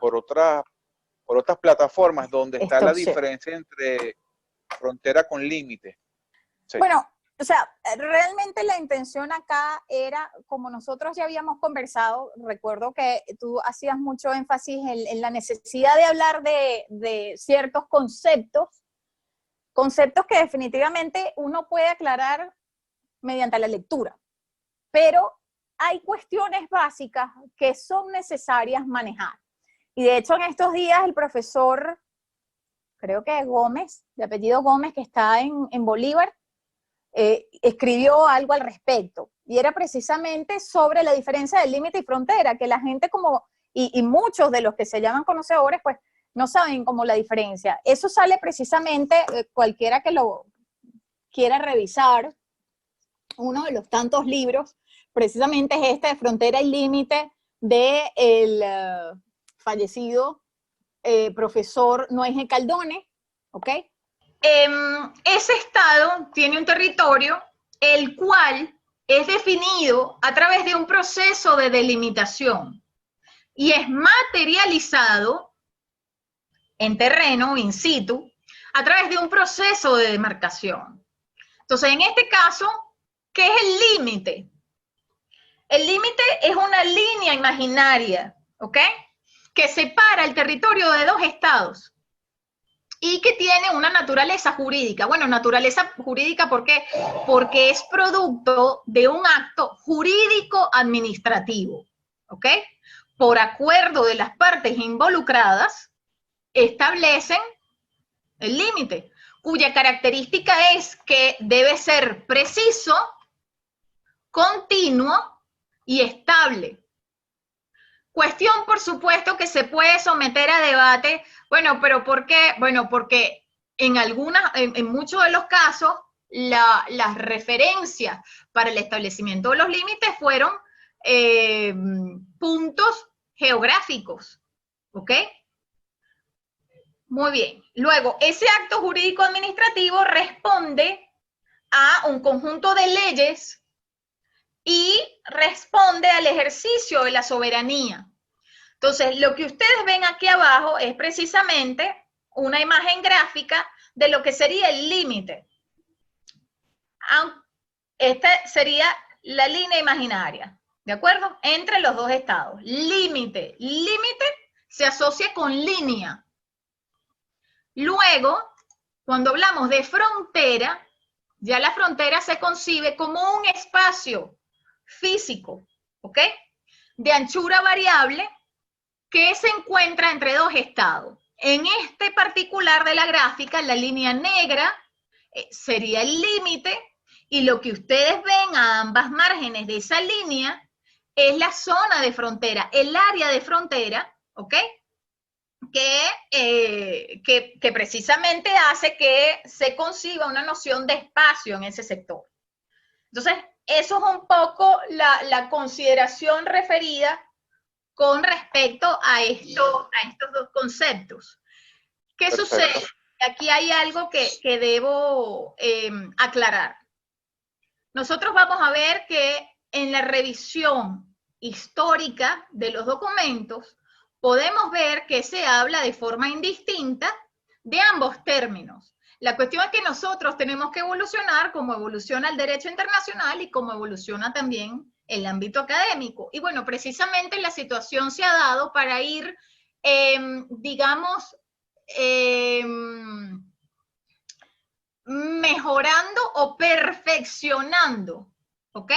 por otras plataformas, donde está la diferencia entre frontera con límite. Sí. Bueno, o sea, realmente la intención acá era, como nosotros ya habíamos conversado, recuerdo que tú hacías mucho énfasis en la necesidad de hablar de ciertos conceptos que definitivamente uno puede aclarar mediante la lectura, pero hay cuestiones básicas que son necesarias manejar. Y de hecho en estos días el profesor, creo que Gómez, de apellido Gómez, que está en Bolívar, escribió algo al respecto, y era precisamente sobre la diferencia de límite y frontera, que la gente y muchos de los que se llaman conocedores, pues no saben como la diferencia. Eso sale precisamente, cualquiera que lo quiera revisar, uno de los tantos libros, precisamente es este de Frontera y Límite, del fallecido profesor Noé Caldone, ¿ok? Ese estado tiene un territorio el cual es definido a través de un proceso de delimitación y es materializado en terreno, in situ, a través de un proceso de demarcación. Entonces, en este caso, ¿qué es el límite? El límite es una línea imaginaria, ¿ok? Que separa el territorio de dos estados y que tiene una naturaleza jurídica. Bueno, naturaleza jurídica, ¿por qué? Porque es producto de un acto jurídico administrativo, ¿ok? por acuerdo de las partes involucradas, establecen el límite, cuya característica es que debe ser preciso, continuo y estable. Cuestión, por supuesto, que se puede someter a debate. Bueno, pero ¿por qué? Bueno, porque en muchos de los casos, las referencias para el establecimiento de los límites fueron puntos geográficos, ¿ok? Muy bien. Luego, ese acto jurídico administrativo responde a un conjunto de leyes y responde al ejercicio de la soberanía. Entonces, lo que ustedes ven aquí abajo es precisamente una imagen gráfica de lo que sería el límite. Esta sería la línea imaginaria, ¿de acuerdo? Entre los dos estados. Límite. Límite se asocia con línea. Luego, cuando hablamos de frontera, ya la frontera se concibe como un espacio físico, ¿ok? De anchura variable que se encuentra entre dos estados. En este particular de la gráfica, la línea negra sería el límite y lo que ustedes ven a ambas márgenes de esa línea es la zona de frontera, el área de frontera, ¿ok? Que precisamente hace que se conciba una noción de espacio en ese sector. Entonces, eso es un poco la consideración referida con respecto a estos dos conceptos. ¿Qué sucede? Aquí hay algo que debo aclarar. Nosotros vamos a ver que en la revisión histórica de los documentos podemos ver que se habla de forma indistinta de ambos términos. La cuestión es que nosotros tenemos que evolucionar como evoluciona el derecho internacional y como evoluciona también el ámbito académico. Y bueno, precisamente la situación se ha dado para ir, digamos, mejorando o perfeccionando, ¿ok?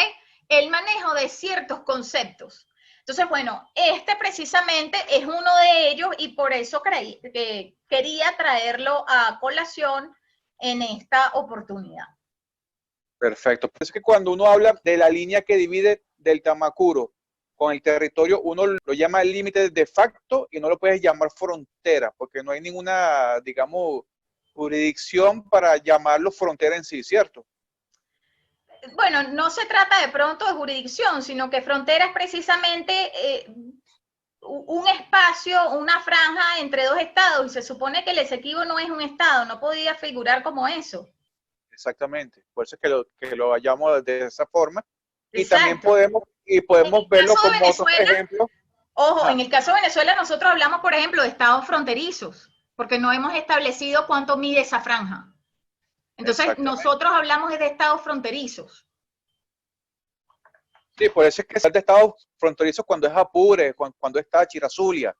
El manejo de ciertos conceptos. Entonces, bueno, este precisamente es uno de ellos y por eso quería traerlo a colación en esta oportunidad. Perfecto. Es que cuando uno habla de la línea que divide del Tamacuro con el territorio, uno lo llama el límite de facto y no lo puedes llamar frontera, porque no hay ninguna, digamos, jurisdicción para llamarlo frontera en sí, ¿cierto? Bueno, no se trata de pronto de jurisdicción, sino que frontera es precisamente un espacio, una franja entre dos estados, y se supone que el Esequibo no es un estado, no podía figurar como eso. Exactamente, por eso es que lo hallamos de esa forma. Y Exacto. también podemos verlo como otros ejemplos. Ojo, en el caso de Venezuela nosotros hablamos, por ejemplo, de estados fronterizos, porque no hemos establecido cuánto mide esa franja. Entonces, nosotros hablamos de estados fronterizos. Sí, por eso es que se de estados fronterizos cuando es Apure, cuando está Chirazulia,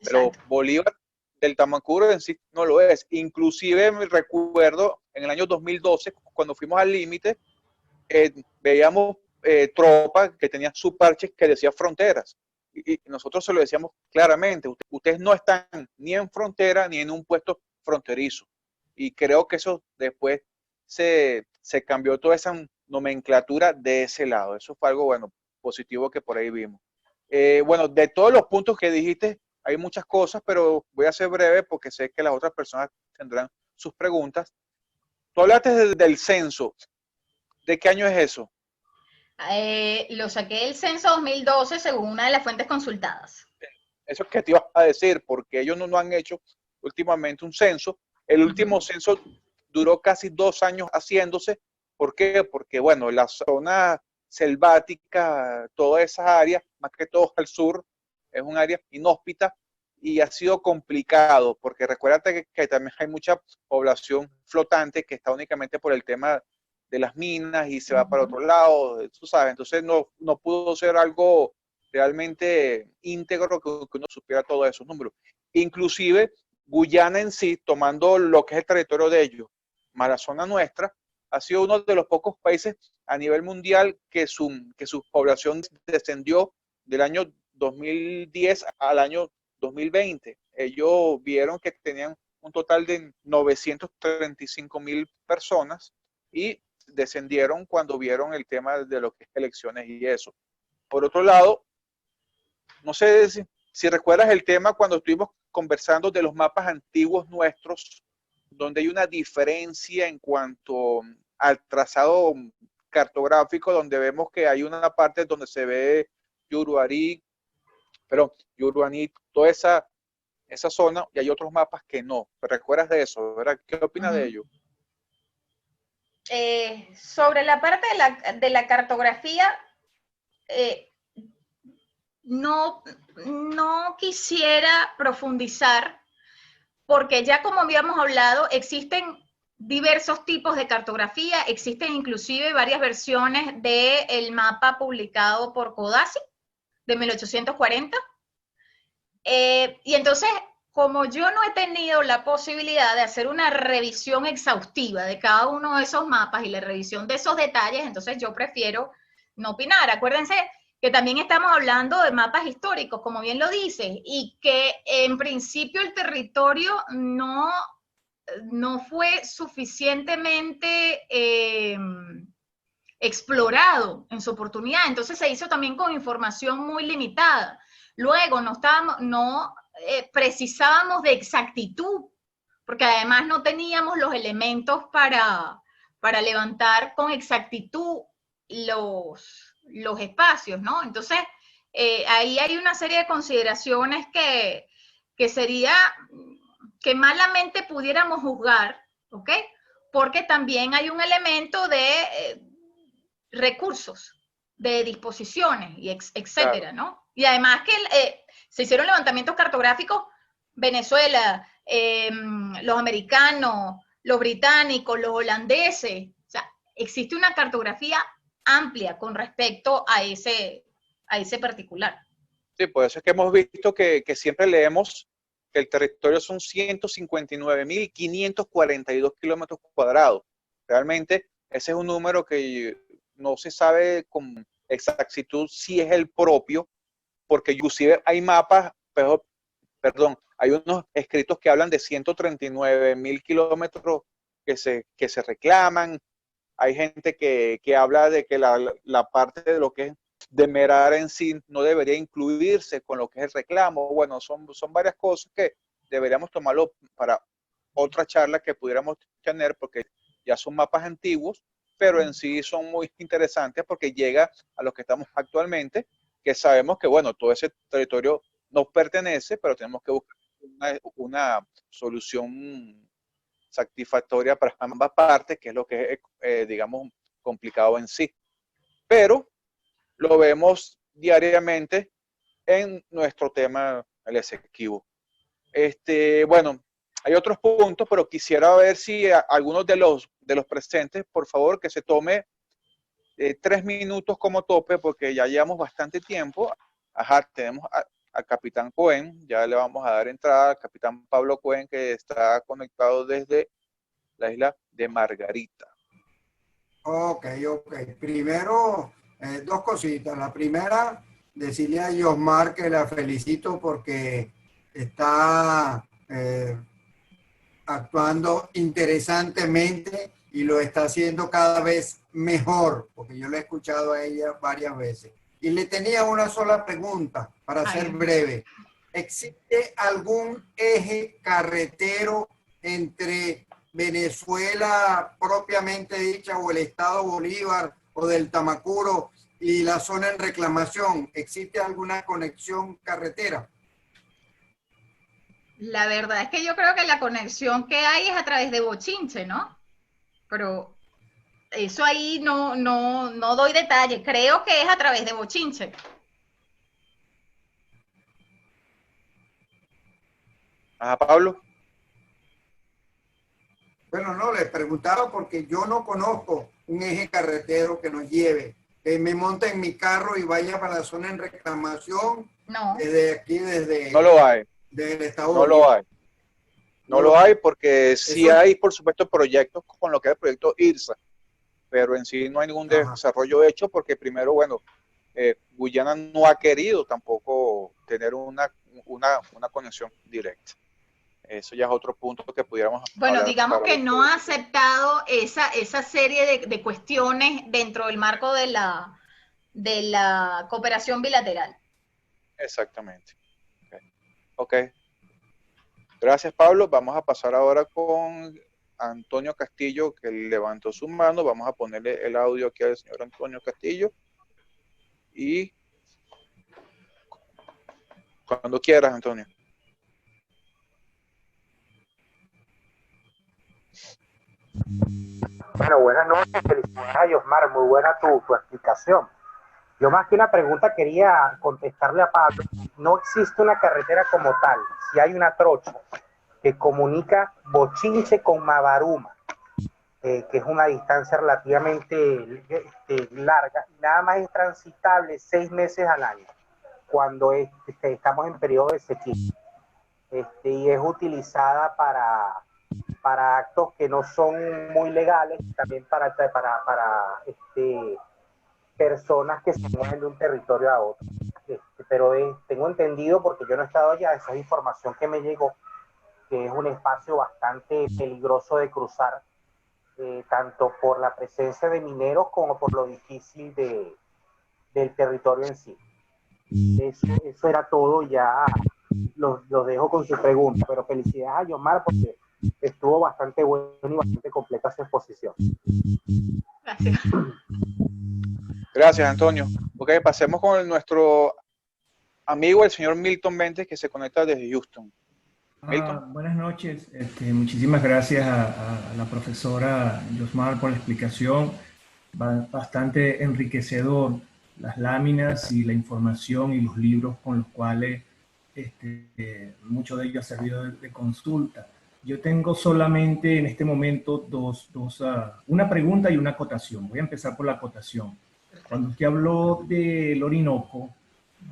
pero Exacto. Bolívar del Tamacuro en sí no lo es. Inclusive me recuerdo en el año 2012, cuando fuimos al límite, veíamos tropas que tenían sus parches que decía fronteras. Y nosotros se lo decíamos claramente, ustedes no están ni en frontera ni en un puesto fronterizo. Y creo que eso después se cambió toda esa nomenclatura de ese lado. Eso fue algo, bueno, positivo que por ahí vimos. Bueno, de todos los puntos que dijiste, hay muchas cosas, pero voy a ser breve porque sé que las otras personas tendrán sus preguntas. Tú hablaste del censo. ¿De qué año es eso? Lo saqué del censo 2012 según una de las fuentes consultadas. Eso es que te iba a decir, porque ellos no han hecho últimamente un censo. El último censo duró casi 2 años haciéndose. ¿Por qué? Porque, bueno, la zona selvática, toda esa área, más que todo al sur, es un área inhóspita y ha sido complicado, porque recuérdate que también hay mucha población flotante que está únicamente por el tema de las minas y se va para otro lado, tú sabes, entonces no pudo ser algo realmente íntegro que uno supiera todos esos números. Inclusive Guyana en sí, tomando lo que es el territorio de ellos, más la zona nuestra, ha sido uno de los pocos países a nivel mundial que su población descendió del año 2010 al año 2020. Ellos vieron que tenían un total de 935.000 personas y descendieron cuando vieron el tema de lo que es elecciones y eso. Por otro lado, no sé si recuerdas el tema cuando estuvimos conversando de los mapas antiguos nuestros, donde hay una diferencia en cuanto al trazado cartográfico, donde vemos que hay una parte donde se ve Yuruarí, toda esa zona, y hay otros mapas que no. ¿Recuerdas de eso, verdad? ¿Qué opinas de ello? Sobre la parte de la cartografía, no quisiera profundizar, porque ya como habíamos hablado, existen diversos tipos de cartografía, existen inclusive varias versiones del mapa publicado por Codazzi de 1840. Y entonces, como yo no he tenido la posibilidad de hacer una revisión exhaustiva de cada uno de esos mapas y la revisión de esos detalles, entonces yo prefiero no opinar. Acuérdense que también estamos hablando de mapas históricos, como bien lo dice, y que en principio el territorio no fue suficientemente explorado en su oportunidad, entonces se hizo también con información muy limitada. Luego no precisábamos de exactitud, porque además no teníamos los elementos para levantar con exactitud los espacios, ¿no? Entonces, ahí hay una serie de consideraciones que sería que malamente pudiéramos juzgar, ¿ok? Porque también hay un elemento de recursos, de disposiciones, y etcétera, claro, ¿no? Y además que se hicieron levantamientos cartográficos, Venezuela, los americanos, los británicos, los holandeses, o sea, existe una cartografía amplia con respecto a ese particular. Sí, por eso es que hemos visto que siempre leemos que el territorio son 159.542 kilómetros cuadrados. Realmente ese es un número que no se sabe con exactitud si es el propio, porque inclusive hay mapas, hay unos escritos que hablan de 139.000 kilómetros que se reclaman. Hay gente que habla de que la parte de lo que es de Merar en sí no debería incluirse con lo que es el reclamo. Bueno, son varias cosas que deberíamos tomarlo para otra charla que pudiéramos tener, porque ya son mapas antiguos, pero en sí son muy interesantes porque llega a lo que estamos actualmente, que sabemos que, bueno, todo ese territorio nos pertenece, pero tenemos que buscar una solución satisfactoria para ambas partes, que es lo que es, digamos, complicado en sí. Pero lo vemos diariamente en nuestro tema, el Esequibo. Bueno, hay otros puntos, pero quisiera ver si algunos de los presentes, por favor, que se tome 3 minutos como tope, porque ya llevamos bastante tiempo. Ajá, tenemos al capitán Cohen, ya le vamos a dar entrada al capitán Pablo Cohen, que está conectado desde la isla de Margarita. Ok. Primero, dos cositas. La primera, decirle a Yosmar que la felicito porque está actuando interesantemente y lo está haciendo cada vez mejor, porque yo lo he escuchado a ella varias veces. Y le tenía una sola pregunta, para ser breve. ¿Existe algún eje carretero entre Venezuela propiamente dicha o el estado Bolívar o del Tamacuro y la zona en reclamación? ¿Existe alguna conexión carretera? La verdad es que yo creo que la conexión que hay es a través de Bochinche, ¿no? Pero eso ahí no doy detalles. Creo que es a través de Bochinche. Ajá, Pablo. Bueno, no, les preguntaba porque yo no conozco un eje carretero que nos lleve, que me monte en mi carro y vaya para la zona en reclamación. No. Desde aquí, desde... No lo hay. Desde el estado. No lo hay. No lo hay porque sí hay, por supuesto, proyectos con lo que es el proyecto IRSA, pero en sí no hay ningún desarrollo hecho porque primero, bueno, Guyana no ha querido tampoco tener una conexión directa. Eso ya es otro punto que pudiéramos Bueno, hablar digamos para que otro no ha día. aceptado esa serie de cuestiones dentro del marco de la cooperación bilateral. Exactamente. Ok. Gracias, Pablo. Vamos a pasar ahora con Antonio Castillo, que levantó su mano. Vamos a ponerle el audio aquí al señor Antonio Castillo. Y cuando quieras, Antonio. Bueno, buenas noches, felicidades a Yosmar, muy buena tu explicación. Yo más que una pregunta quería contestarle a Pablo. No existe una carretera como tal, si hay una trocha que comunica Bochinche con Mavaruma, que es una distancia relativamente larga, y nada más es transitable 6 meses al año, cuando estamos en periodo de sequía, y es utilizada para actos que no son muy legales, también para personas que se mueven de un territorio a otro. Pero tengo entendido, porque yo no he estado allá, esa es información que me llegó, que es un espacio bastante peligroso de cruzar, tanto por la presencia de mineros como por lo difícil del territorio en sí. Eso era todo, ya los dejo con su pregunta, pero felicidades a Yomar porque estuvo bastante bueno y bastante completa su exposición. Gracias. Gracias, Antonio. Ok, pasemos con nuestro amigo, el señor Milton Méndez, que se conecta desde Houston. Milton. Buenas noches. Muchísimas gracias a la profesora Yosmar por la explicación. Bastante enriquecedor las láminas y la información y los libros con los cuales mucho de ello ha servido de consulta. Yo tengo solamente en este momento una pregunta y una acotación. Voy a empezar por la acotación. Cuando usted habló del Orinoco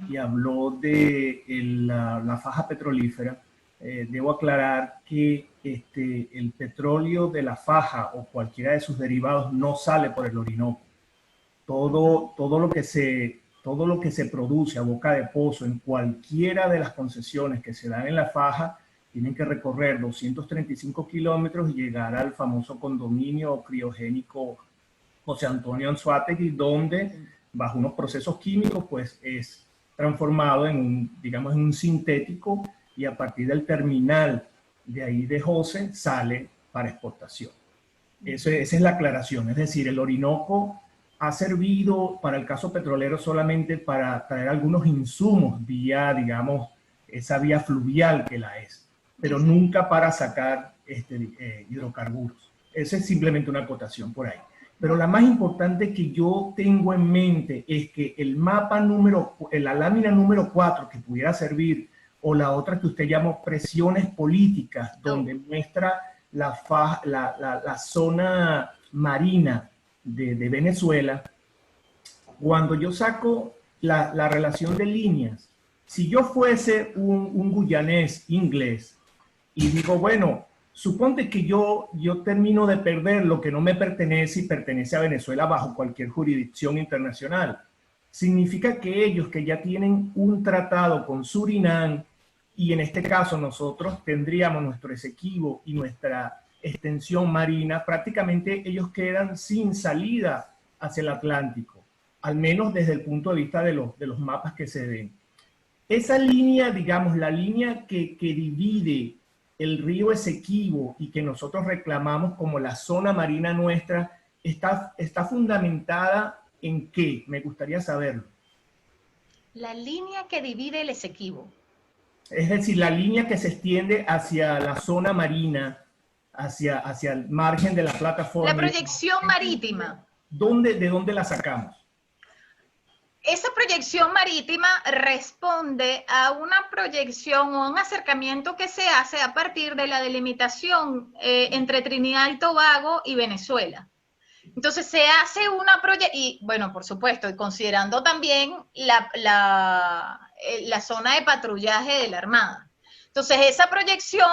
y habló de la faja petrolífera, debo aclarar que el petróleo de la faja o cualquiera de sus derivados no sale por el Orinoco. Todo lo que se produce a boca de pozo en cualquiera de las concesiones que se dan en la faja tienen que recorrer 235 kilómetros y llegar al famoso condominio criogénico José Antonio Anzoátegui, donde bajo unos procesos químicos pues es transformado en un sintético, y a partir del terminal de ahí de José sale para exportación. Esa es la aclaración. Es decir, el Orinoco ha servido para el caso petrolero solamente para traer algunos insumos vía, esa vía fluvial que la es, pero nunca para sacar hidrocarburos. Esa es simplemente una acotación por ahí. Pero la más importante que yo tengo en mente es que el mapa la lámina número 4 que pudiera servir, o la otra que usted llamó presiones políticas, donde muestra la zona marina de Venezuela. Cuando yo saco la relación de líneas, si yo fuese un guyanés inglés y digo, bueno, suponte que yo termino de perder lo que no me pertenece y pertenece a Venezuela bajo cualquier jurisdicción internacional, significa que ellos, que ya tienen un tratado con Surinam, y en este caso nosotros tendríamos nuestro Esequibo y nuestra extensión marina, prácticamente ellos quedan sin salida hacia el Atlántico, al menos desde el punto de vista de los mapas que se ven. Esa línea, la línea que divide el río Esequibo y que nosotros reclamamos como la zona marina nuestra, está fundamentada ¿en qué? Me gustaría saberlo. La línea que divide el Esequibo. Es decir, la línea que se extiende hacia la zona marina, hacia el margen de la plataforma. La proyección marítima. ¿De dónde la sacamos? Esa proyección marítima responde a una proyección o un acercamiento que se hace a partir de la delimitación entre Trinidad y Tobago y Venezuela. Entonces se hace una proyección, y bueno, por supuesto, y considerando también la zona de patrullaje de la Armada. Entonces esa proyección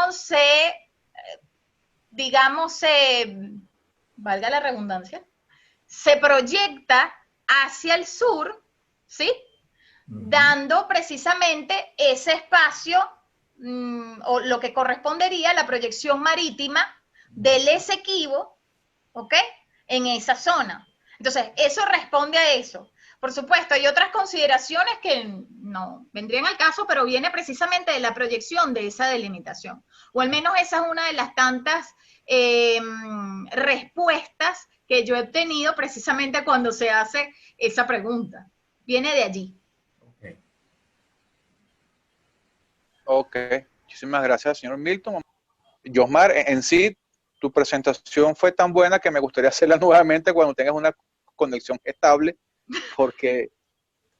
valga la redundancia, se proyecta hacia el sur ¿sí? Dando precisamente ese espacio o lo que correspondería a la proyección marítima del Esequibo, ¿ok? En esa zona. Entonces, eso responde a eso. Por supuesto, hay otras consideraciones que no vendrían al caso, pero viene precisamente de la proyección de esa delimitación. O al menos esa es una de las tantas respuestas que yo he obtenido precisamente cuando se hace esa pregunta. Viene de allí. Ok, muchísimas gracias, señor Milton. Josmar, en sí, tu presentación fue tan buena que me gustaría hacerla nuevamente cuando tengas una conexión estable, porque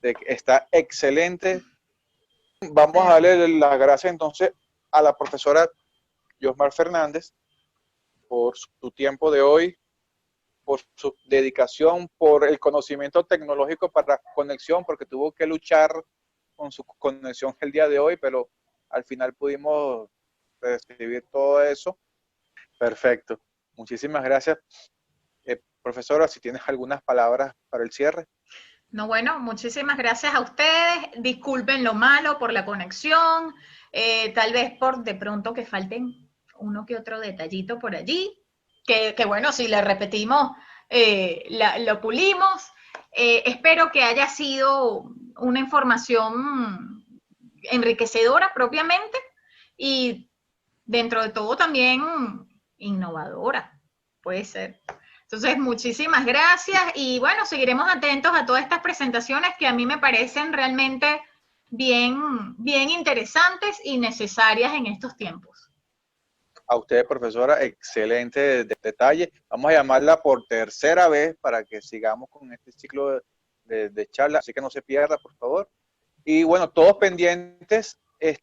está excelente. Vamos a darle las gracias entonces a la profesora Josmar Fernández por su tiempo de hoy, por su dedicación, por el conocimiento tecnológico para conexión, porque tuvo que luchar con su conexión el día de hoy, pero al final pudimos recibir todo eso. Perfecto. Muchísimas gracias. Profesora, si tienes algunas palabras para el cierre. No, bueno, muchísimas gracias a ustedes. Disculpen lo malo por la conexión, tal vez por de pronto que falten uno que otro detallito por allí, que bueno, si le repetimos, lo pulimos. Espero que haya sido una información enriquecedora propiamente y dentro de todo también innovadora, puede ser. Entonces, muchísimas gracias y bueno, seguiremos atentos a todas estas presentaciones que a mí me parecen realmente bien interesantes y necesarias en estos tiempos. A usted, profesora, excelente detalle. Vamos a llamarla por tercera vez para que sigamos con este ciclo de charla, así que no se pierda, por favor. Y bueno, todos pendientes, les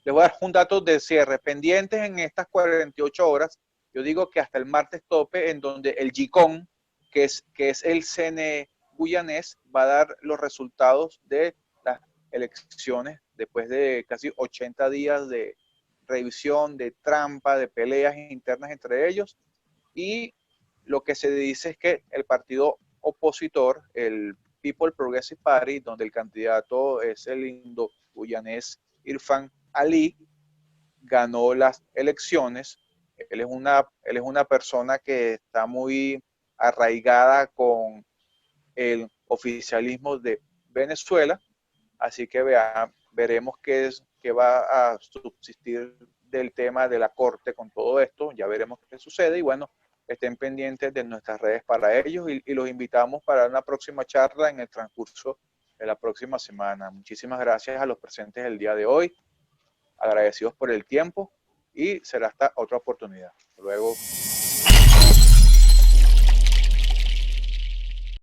voy a dar un dato de cierre, pendientes en estas 48 horas. Yo digo que hasta el martes tope, en donde el GICON, que es el CNE guyanés, va a dar los resultados de las elecciones después de casi 80 días de revisión, de trampa, de peleas internas entre ellos. Y lo que se dice es que el partido opositor, el People Progressive Party, donde el candidato es el indo-guyanés Irfan Ali, ganó las elecciones. Él es una persona que está muy arraigada con el oficialismo de Venezuela, así que veremos qué va a subsistir del tema de la corte con todo esto, ya veremos qué sucede y bueno, estén pendientes de nuestras redes para ellos y los invitamos para una próxima charla en el transcurso de la próxima semana. Muchísimas gracias a los presentes el día de hoy, agradecidos por el tiempo y será hasta otra oportunidad. Hasta luego.